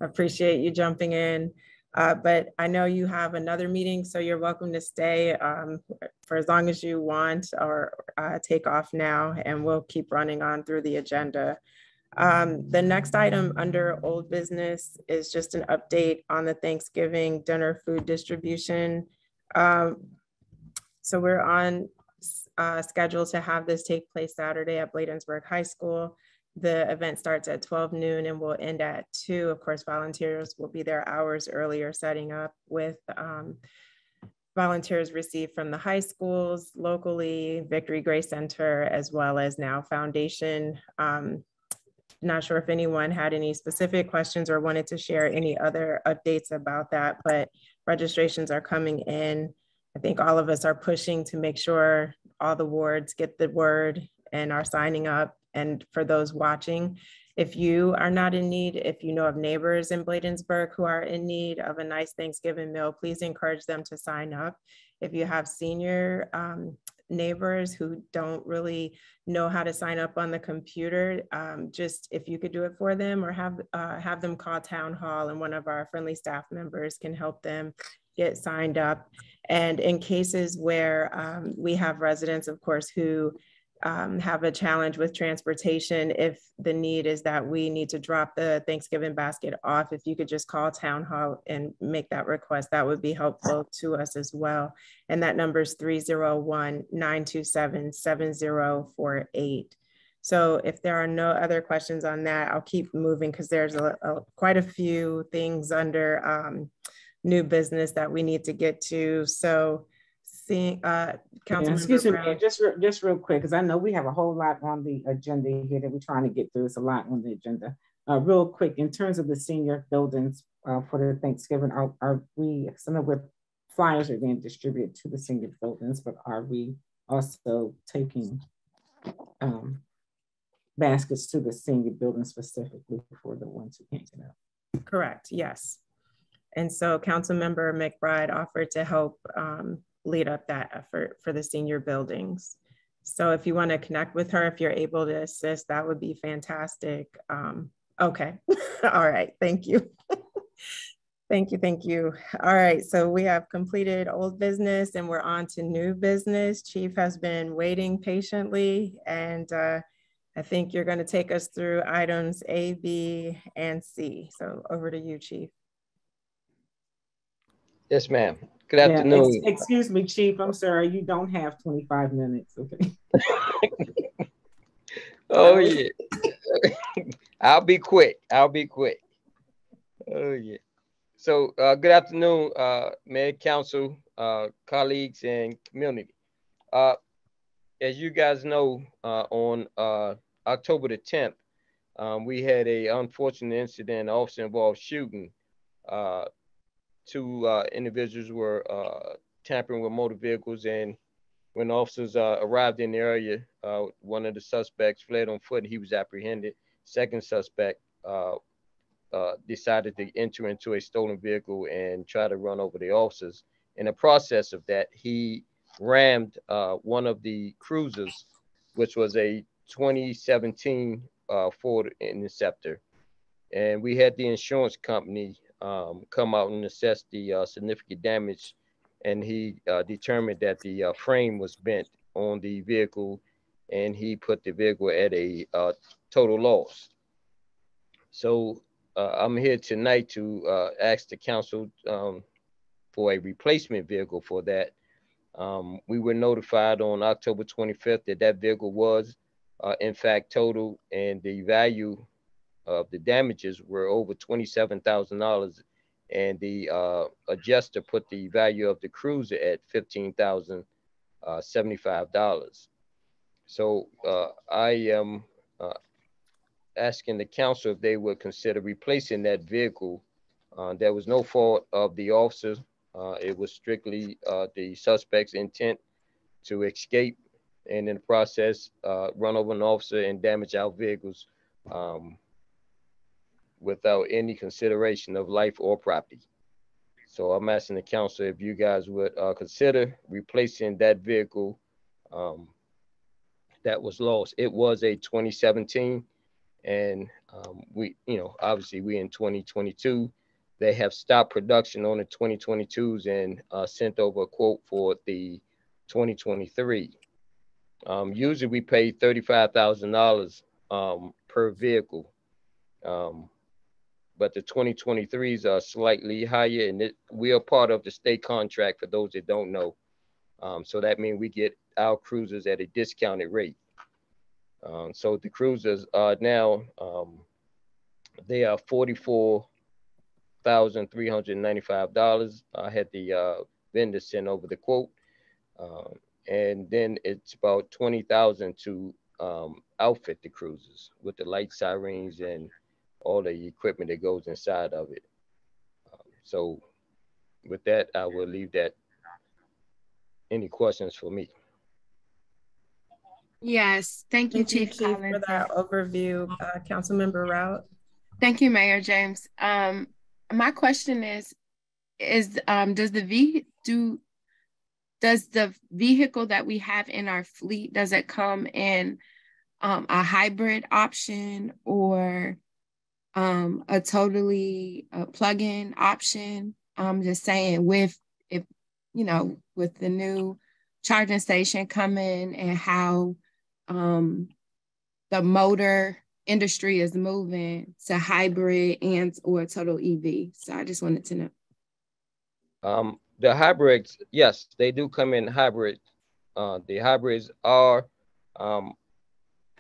S1: I appreciate you jumping in. But I know you have another meeting, so you're welcome to stay for as long as you want, or take off now, and we'll keep running on through the agenda. The next item under old business is just an update on the Thanksgiving dinner food distribution. So we're on schedule to have this take place Saturday at Bladensburg High School. The event starts at 12 noon and will end at 2. Of course, volunteers will be there hours earlier, setting up with volunteers received from the high schools locally, Victory Grace Center, as well as Now Foundation. Not sure if anyone had any specific questions or wanted to share any other updates about that, but registrations are coming in. I think all of us are pushing to make sure all the wards get the word and are signing up. And for those watching, if you are not in need, if you know of neighbors in Bladensburg who are in need of a nice Thanksgiving meal, please encourage them to sign up. If you have senior neighbors who don't really know how to sign up on the computer, just if you could do it for them, or have them call town hall, and one of our friendly staff members can help them get signed up. And in cases where we have residents, of course, who have a challenge with transportation, if the need is that we need to drop the Thanksgiving basket off, if you could just call town hall and make that request, that would be helpful to us as well. And that number is 301-927-7048. So if there are no other questions on that, I'll keep moving, because there's quite a few things under new business that we need to get to. So seeing
S7: excuse me,
S1: Brown.
S7: just real quick, because I know we have a whole lot on the agenda here that we're trying to get through. It's a lot on the agenda. Real quick, in terms of the senior buildings for the Thanksgiving, are we, some of the flyers are being distributed to the senior buildings, but are we also taking baskets to the senior building specifically for the ones who can't get out?
S1: Correct, yes. And so Councilmember McBride offered to help lead up that effort for the senior buildings. So if you want to connect with her, if you're able to assist, that would be fantastic. Okay, all right, thank you. Thank you. All right, so we have completed old business and we're on to new business. Chief has been waiting patiently, and I think you're going to take us through items A, B, and C. So over to you, Chief.
S9: Yes, ma'am. Good afternoon.
S7: Excuse me, Chief. I'm sorry. You don't have 25 minutes. Okay.
S9: Oh, yeah. I'll be quick. Oh, yeah. So good afternoon, Mayor, Council, colleagues, and community. As you guys know, on October the 10th, we had an unfortunate incident, officer-involved shooting. Two individuals were tampering with motor vehicles, and when officers arrived in the area, one of the suspects fled on foot and he was apprehended. Second suspect decided to enter into a stolen vehicle and try to run over the officers. In the process of that, he rammed one of the cruisers, which was a 2017 Ford Interceptor. And we had the insurance company come out and assess the significant damage, and he determined that the frame was bent on the vehicle, and he put the vehicle at a total loss. So I'm here tonight to ask the council for a replacement vehicle for that. We were notified on October 25th that that vehicle was in fact totaled, and the value of the damages were over $27,000, and the adjuster put the value of the cruiser at $15,075. So I am asking the council if they would consider replacing that vehicle. There was no fault of the officer. It was strictly the suspect's intent to escape, and in the process, run over an officer and damage our vehicles without any consideration of life or property. So I'm asking the council if you guys would consider replacing that vehicle that was lost. It was a 2017, and we, obviously we in 2022. They have stopped production on the 2022s and sent over a quote for the 2023. Usually we pay $35,000 per vehicle, but the 2023s are slightly higher, and we are part of the state contract for those that don't know. So that means we get our cruisers at a discounted rate. So the cruisers are now, they are $44,395. I had the vendor send over the quote. And then it's about $20,000 to outfit the cruisers with the light sirens and all the equipment that goes inside of it. So with that, I will leave that. Any questions for me?
S3: Yes, thank you, Chief
S1: for
S3: Collins.
S1: that overview, Councilmember Rout.
S3: Thank you, Mayor James. My question is does the vehicle that we have in our fleet, does it come in a hybrid option or a totally plug-in option? I'm just saying with the new charging station coming and how the motor industry is moving to hybrid and or total EV. So I just wanted to know.
S9: The hybrids, yes, they do come in hybrid. The hybrids are,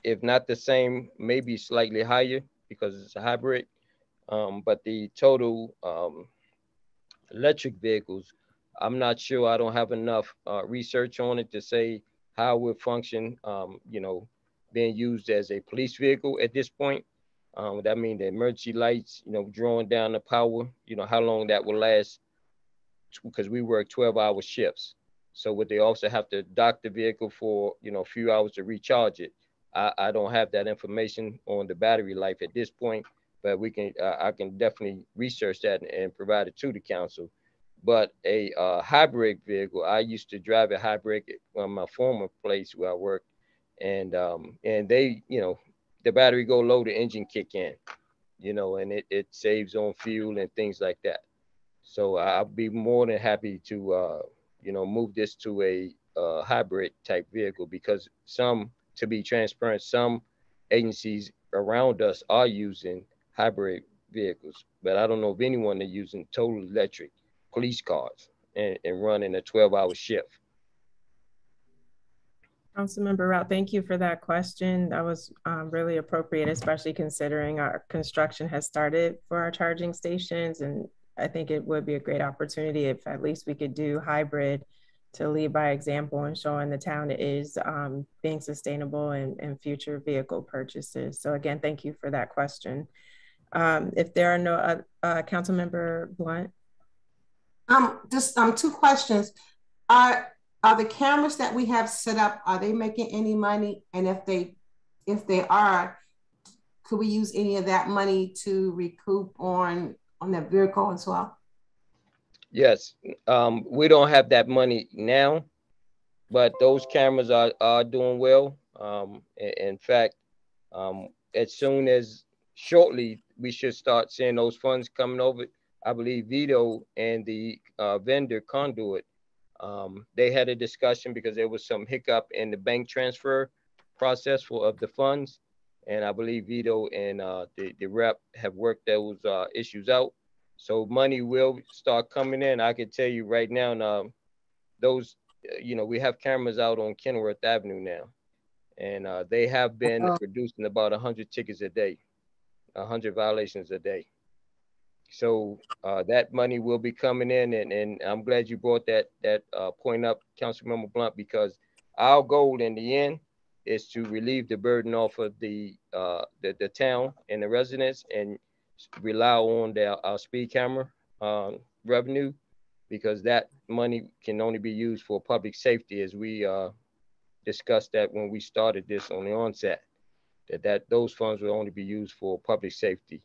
S9: if not the same, maybe slightly higher because it's a hybrid. But the total electric vehicles, I'm not sure. I don't have enough research on it to say how it would function, being used as a police vehicle at this point. That means the emergency lights, drawing down the power, how long that will last, because we work 12-hour shifts. So would they also have to dock the vehicle for, a few hours to recharge it? I don't have that information on the battery life at this point, but I can definitely research that and provide it to the council. But a hybrid vehicle, I used to drive a hybrid on my former place where I worked, and they, the battery go low, the engine kick in, and it saves on fuel and things like that. So I'll be more than happy to, move this to a hybrid type vehicle, because to be transparent, some agencies around us are using hybrid vehicles, but I don't know of anyone that's using total electric police cars and running a 12-hour shift.
S1: Councilmember Rout, thank you for that question. That was really appropriate, especially considering our construction has started for our charging stations. And I think it would be a great opportunity if at least we could do hybrid to lead by example and showing the town is being sustainable in future vehicle purchases. So again, thank you for that question. If there are no Councilmember Blunt.
S10: Just two questions. Are the cameras that we have set up, are they making any money? And if they are, could we use any of that money to recoup on that vehicle as well?
S9: Yes, we don't have that money now, but those cameras are doing well. In fact, as soon as shortly, we should start seeing those funds coming over. I believe Vito and the vendor Conduit They had a discussion because there was some hiccup in the bank transfer process of the funds. And I believe Vito and the rep have worked those issues out. So money will start coming in. I can tell you right now, those, we have cameras out on Kenworth Avenue now. And they have been producing about 100 tickets a day, 100 violations a day. So that money will be coming in, and I'm glad you brought that point up, Councilmember Blunt, because our goal in the end is to relieve the burden off of the town and the residents and rely on our speed camera revenue, because that money can only be used for public safety, as we discussed that when we started this on the onset, that those funds will only be used for public safety.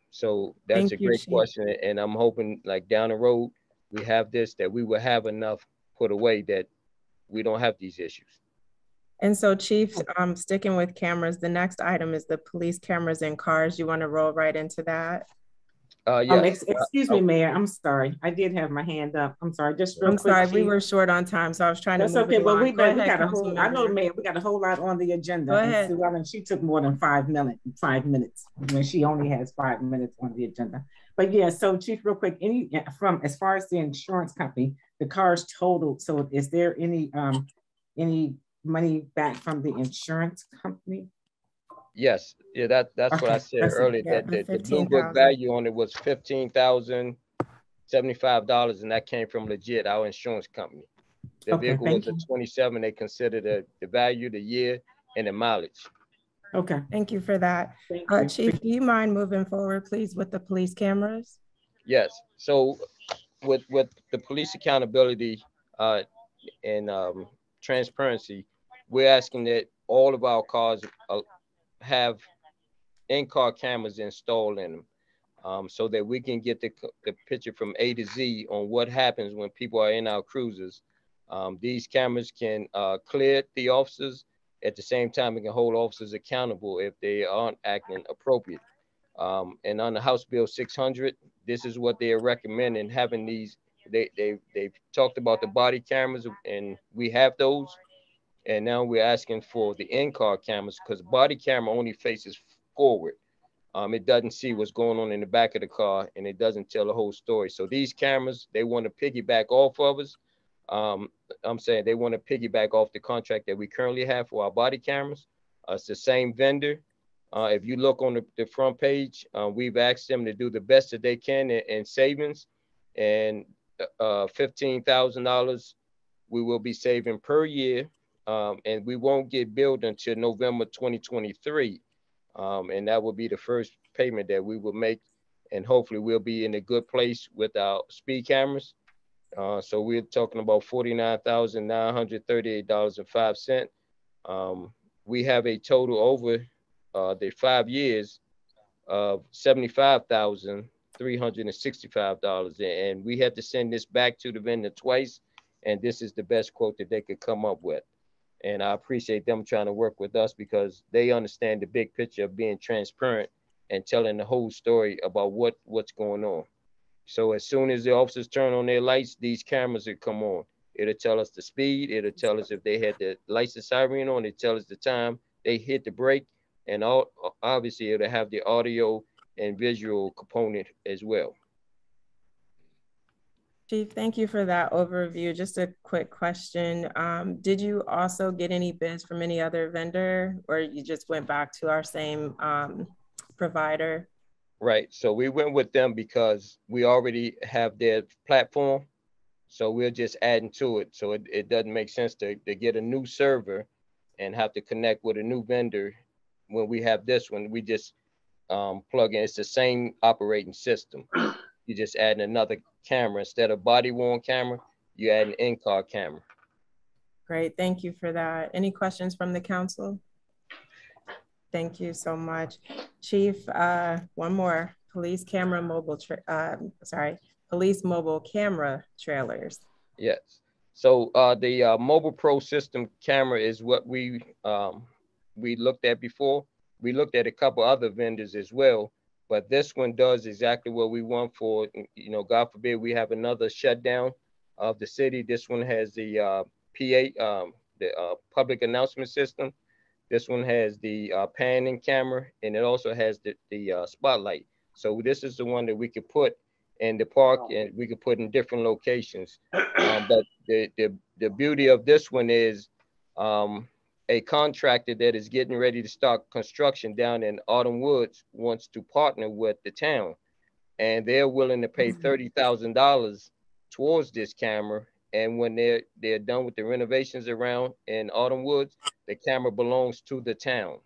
S9: So that's a great question, and I'm hoping like down the road we have this, that we will have enough put away that we don't have these issues.
S1: And so, Chief, sticking with cameras, the next item is the police cameras in cars. You want to roll right into that?
S9: Yes.
S7: Excuse me, Mayor. I'm sorry. I did have my hand up. I'm sorry. Just real quick.
S1: I'm sorry,
S7: Chief.
S1: we were short on time, so I was trying
S7: That's
S1: to move
S7: okay.
S1: it
S7: Well,
S1: along.
S7: we got a whole. I know, Mayor. We got a whole lot on the agenda.
S1: Go ahead.
S7: Sue Ellen, she took more than 5 minutes when she only has 5 minutes on the agenda. But yeah, so Chief, real quick, as far as the insurance company, the car's totaled. So is there any money back from the insurance company?
S9: Yes, yeah, that's what I said earlier. That the blue book value on it was $15,075, and that came from legit, our insurance company. The vehicle was a 27. They considered the value, the year, and the mileage.
S7: Okay.
S1: Thank you for that. Chief, do you mind moving forward, please, with the police cameras?
S9: Yes. So with the police accountability and transparency, we're asking that all of our cars have in-car cameras installed in them, so that we can get the picture from A to Z on what happens when people are in our cruisers. These cameras can clear the officers. At the same time, it can hold officers accountable if they aren't acting appropriate. And on the House Bill 600, this is what they are recommending, having these. They've talked about the body cameras, and we have those. And now we're asking for the in-car cameras, because body camera only faces forward. It doesn't see what's going on in the back of the car, and it doesn't tell the whole story. So these cameras, they want to piggyback off of us. I'm saying they want to piggyback off the contract that we currently have for our body cameras. It's the same vendor. If you look on the front page, we've asked them to do the best that they can in savings, and $15,000 we will be saving per year. And we won't get billed until November 2023. And that will be the first payment that we will make. And hopefully we'll be in a good place with our speed cameras. So we're talking about $49,938.05. We have a total over the 5 years of $75,365. And we had to send this back to the vendor twice. And this is the best quote that they could come up with. And I appreciate them trying to work with us, because they understand the big picture of being transparent and telling the whole story about what's going on. So as soon as the officers turn on their lights, these cameras will come on. It'll tell us the speed. It'll tell us if they had the license siren on. It'll tell us the time they hit the brake. And obviously it'll have the audio and visual component as well.
S1: Chief, thank you for that overview. Just a quick question. Did you also get any bids from any other vendor, or you just went back to our same provider?
S9: Right. So we went with them because we already have their platform. So we're just adding to it. So it doesn't make sense to get a new server and have to connect with a new vendor when we have this one. We just plug in. It's the same operating system. You just add another camera. Instead of body worn camera, you add an in-car camera.
S1: Great, thank you for that. Any questions from the council? Thank you so much. Chief, one more, police mobile camera trailers.
S9: Yes, so the Mobile Pro system camera is what we looked at before. We looked at a couple other vendors as well, but this one does exactly what we want for, God forbid we have another shutdown. of the city. This one has the PA, the public announcement system. This one has the panning camera, and it also has the spotlight. So this is the one that we could put in the park, and we could put in different locations. But the beauty of this one is a contractor that is getting ready to start construction down in Autumn Woods wants to partner with the town, and they're willing to pay $30,000 towards this camera. And when they're done with the renovations around in Autumn Woods, the camera belongs to the town,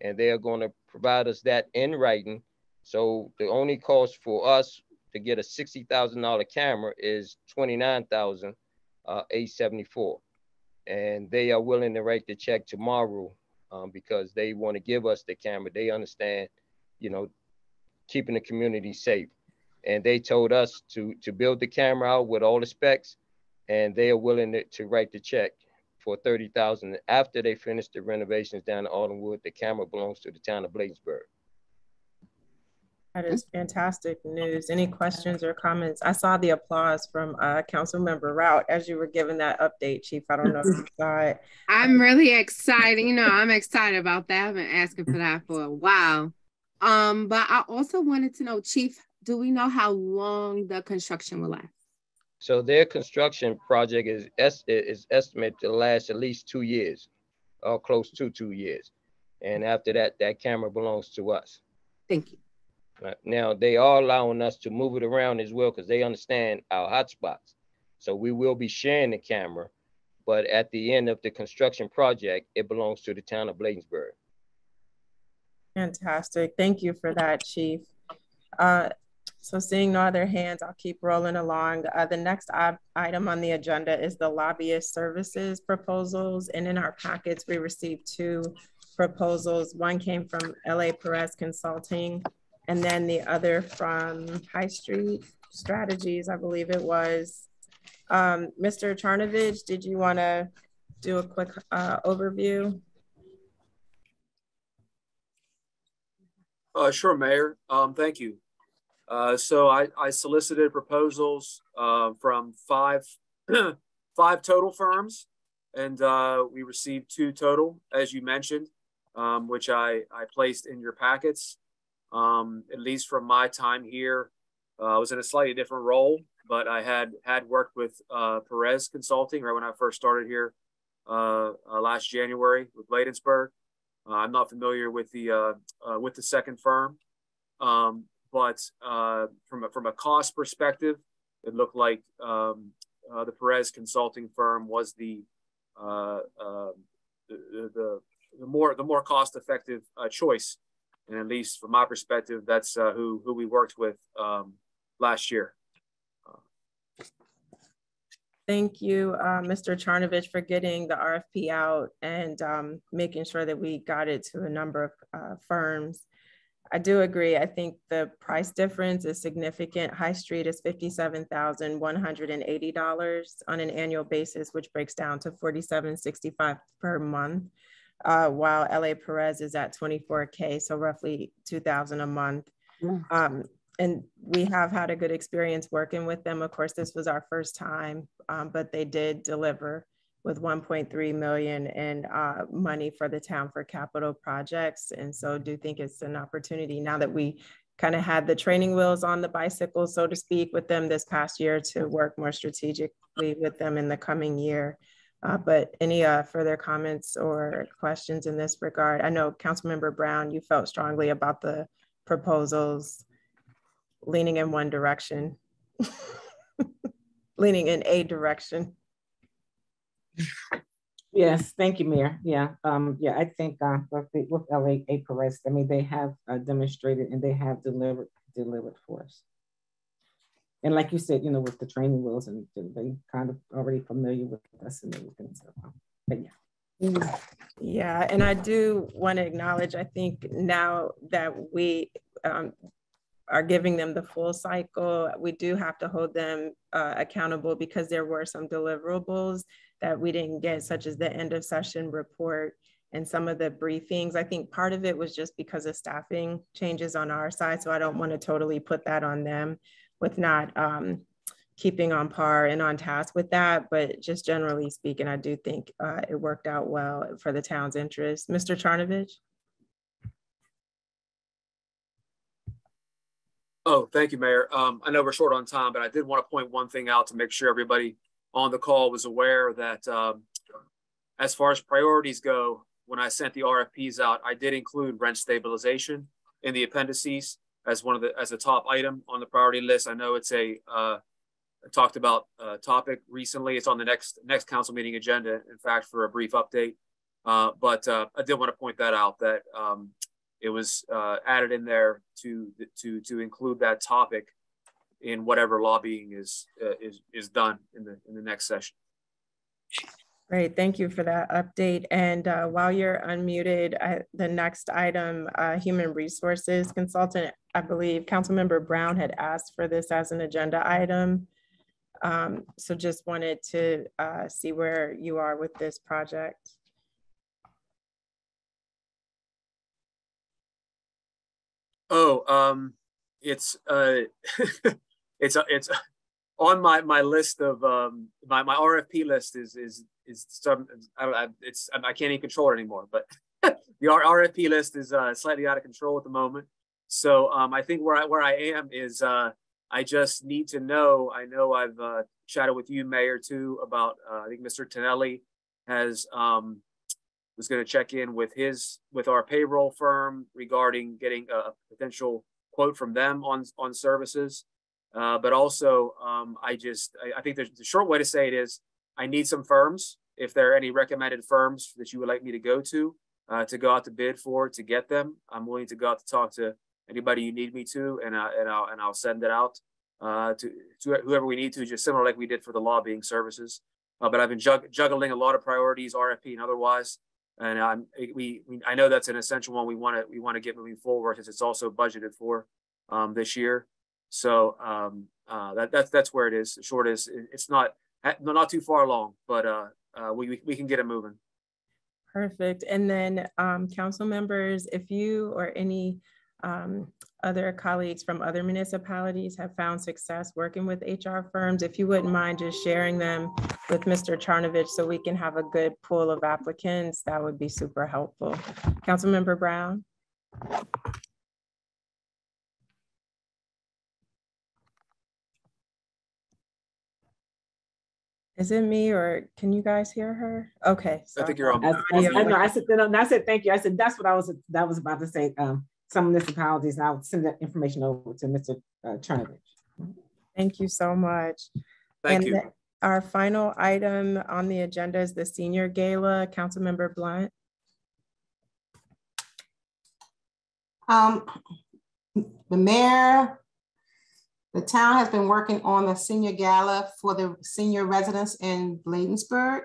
S9: and they are going to provide us that in writing. So the only cost for us to get a $60,000 camera is $29,874, and they are willing to write the check tomorrow because they want to give us the camera. They understand, you know, keeping the community safe, and they told us to build the camera out with all the specs, and they are willing to write the check for $30,000. After they finish the renovations down in Autumnwood, the camera belongs to the town of Bladensburg.
S1: That is fantastic news. Any questions or comments? I saw the applause from Councilmember Rout as you were giving that update, Chief. I don't know if you saw it.
S3: I'm really excited. You know, I'm excited about that. I've been asking for that for a while. But I also wanted to know, Chief, do we know how long the construction will last?
S9: So their construction project is estimated to last at least 2 years, or close to 2 years. And after that, that camera belongs to us.
S3: Thank you.
S9: Now, they are allowing us to move it around as well because they understand our hotspots. So we will be sharing the camera, but at the end of the construction project, it belongs to the town of Bladensburg.
S1: Fantastic. Thank you for that, Chief. So seeing no other hands, I'll keep rolling along. The next item on the agenda is the lobbyist services proposals. And in our packets, we received 2 proposals. One came from LA Perez Consulting, and then the other from High Street Strategies, I believe it was. Mr. Charnovich, did you want to do a quick overview?
S4: Sure, Mayor. Thank you. So I solicited proposals from 5 total firms, and we received 2 total, as you mentioned, which I placed in your packets. At least from my time here, I was in a slightly different role, but I had worked with Perez Consulting right when I first started here last January with Bladensburg. I'm not familiar with the second firm, but from a cost perspective, it looked like the Perez Consulting firm was the more cost effective choice. And at least from my perspective, that's who we worked with last year.
S1: Thank you, Mr. Charnovich, for getting the RFP out and making sure that we got it to a number of firms. I do agree. I think the price difference is significant. High Street is $57,180 on an annual basis, which breaks down to $47.65 per month. While LA Perez is at $24K, so roughly $2,000 a month. And we have had a good experience working with them. Of course, this was our first time, but they did deliver with $1.3 million in money for the town for capital projects. And so I do think it's an opportunity now that we kind of had the training wheels on the bicycle, so to speak, with them this past year to work more strategically with them in the coming year. But any further comments or questions in this regard? I know Councilmember Brown, you felt strongly about the proposals leaning in one direction, leaning in a direction.
S7: Yes, thank you, Mayor. Yeah, I think with LA Perez, I mean, they have demonstrated and they have delivered for us. And like you said, you know, with the training wheels, and they kind of already familiar with us and everything. So, but yeah.
S1: Yeah, and I do want to acknowledge, I think now that we are giving them the full cycle, we do have to hold them accountable because there were some deliverables that we didn't get, such as the end of session report and some of the briefings. I think part of it was just because of staffing changes on our side. So I don't want to totally put that on them with not keeping on par and on task with that, but just generally speaking, I do think it worked out well for the town's interest. Mr. Charnovich?
S4: Oh, thank you, Mayor. I know we're short on time, but I did want to point one thing out to make sure everybody on the call was aware that as far as priorities go, when I sent the RFPs out, I did include rent stabilization in the appendices as as a top item on the priority list. I know it's a talked about topic recently. It's on the next council meeting agenda, in fact, for a brief update. But I did want to point that out, that it was added in there to include that topic in whatever lobbying is done in the next session.
S1: Great, thank you for that update. And while you're unmuted, the next item, human resources consultant, I believe Councilmember Brown had asked for this as an agenda item. So just wanted to see where you are with this project.
S4: Oh, it's it's on my list of my RFP list is some I can't even control it anymore, but the RFP list is slightly out of control at the moment. So I think where I am is I just need to know. I know I've chatted with you, Mayor, too, about I think Mr. Tonelli has was going to check in with our payroll firm regarding getting a potential quote from them on services. But also, I think the short way to say it is I need some firms. If there are any recommended firms that you would like me to go out to bid for, to get them, I'm willing to go out to talk to anybody you need me to, and I'll send it out to whoever we need to, just similar like we did for the lobbying services. But I've been juggling a lot of priorities, RFP and otherwise, and I know that's an essential one we want to get moving forward, because it's also budgeted for this year. So that's where it is. The short is it's not too far along, but we can get it moving.
S1: Perfect. And then council members, if you or any other colleagues from other municipalities have found success working with HR firms, if you wouldn't mind just sharing them with Mr. Charnovich so we can have a good pool of applicants, that would be super helpful. Councilmember Brown. Is it me, or can you guys hear her? Okay.
S4: I think you're on.
S7: I said thank you. I said that's what I was about to say. Some municipalities, and I would send that information over to Mr. Charnovich.
S1: Thank you so much.
S4: Thank you.
S1: Our final item on the agenda is the senior gala. Councilmember Blunt.
S10: The mayor, the town has been working on the senior gala for the senior residents in Bladensburg.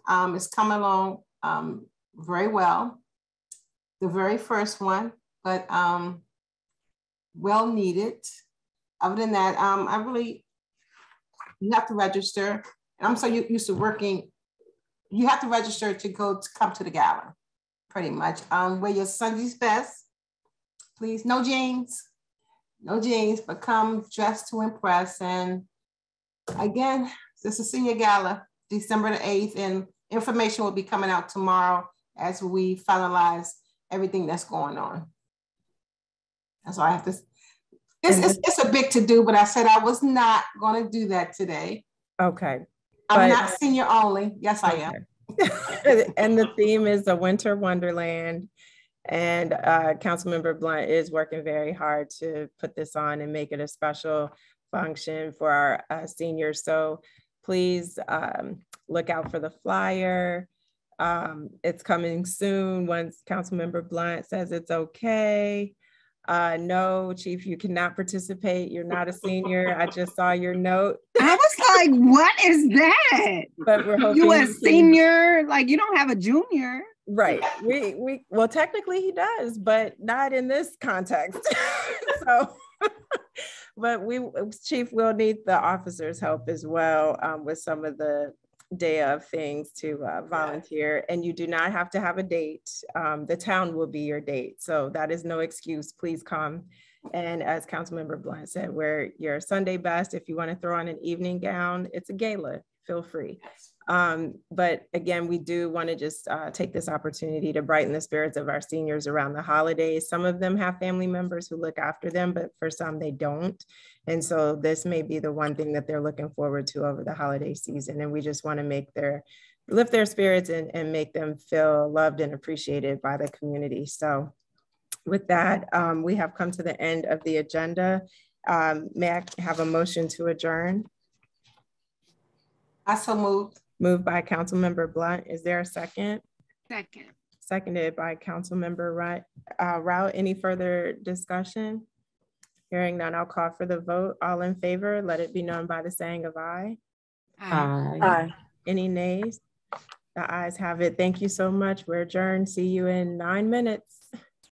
S10: It's coming along very well. The very first one, but well needed. Other than that, you have to register. I'm so used to working. You have to register to come to the gala, pretty much. Wear your Sunday's best, please. No jeans, but come dressed to impress. And again, this is senior gala, December the 8th, and information will be coming out tomorrow as we finalize everything that's going on. That's all I have to say. It's a big to do, but I said I was not going to do that today.
S1: Okay.
S10: I'm not senior only. Yes, I am.
S1: And the theme is a winter wonderland. And Councilmember Blunt is working very hard to put this on and make it a special function for our seniors. So please look out for the flyer. It's coming soon once Councilmember Blunt says it's okay. No, Chief, you cannot participate. You're not a senior. I just saw your note.
S3: I was like, what is that?
S1: But we're hoping
S3: you a senior, like you don't have a junior.
S1: Right. Well, technically he does, but not in this context. So, but Chief will need the officers' help as well with some of the day of things to volunteer, and you do not have to have a date. The town will be your date, so that is no excuse. Please come And as Councilmember Blunt said, wear your Sunday best. If you want to throw on an evening gown, it's a gala, feel free. But again, we do want to just take this opportunity to brighten the spirits of our seniors around the holidays. Some of them have family members who look after them, but for some they don't. And so this may be the one thing that they're looking forward to over the holiday season. And we just want to lift their spirits and make them feel loved and appreciated by the community. So with that, we have come to the end of the agenda. May I have a motion to adjourn?
S10: I so moved.
S1: Moved by Councilmember Blunt. Is there a second?
S3: Second.
S1: Seconded by Councilmember Rout. Any further discussion? Hearing none, I'll call for the vote. All in favor, let it be known by the saying of aye.
S7: Aye.
S1: Any nays? The ayes have it. Thank you so much. We're adjourned. See you in 9 minutes.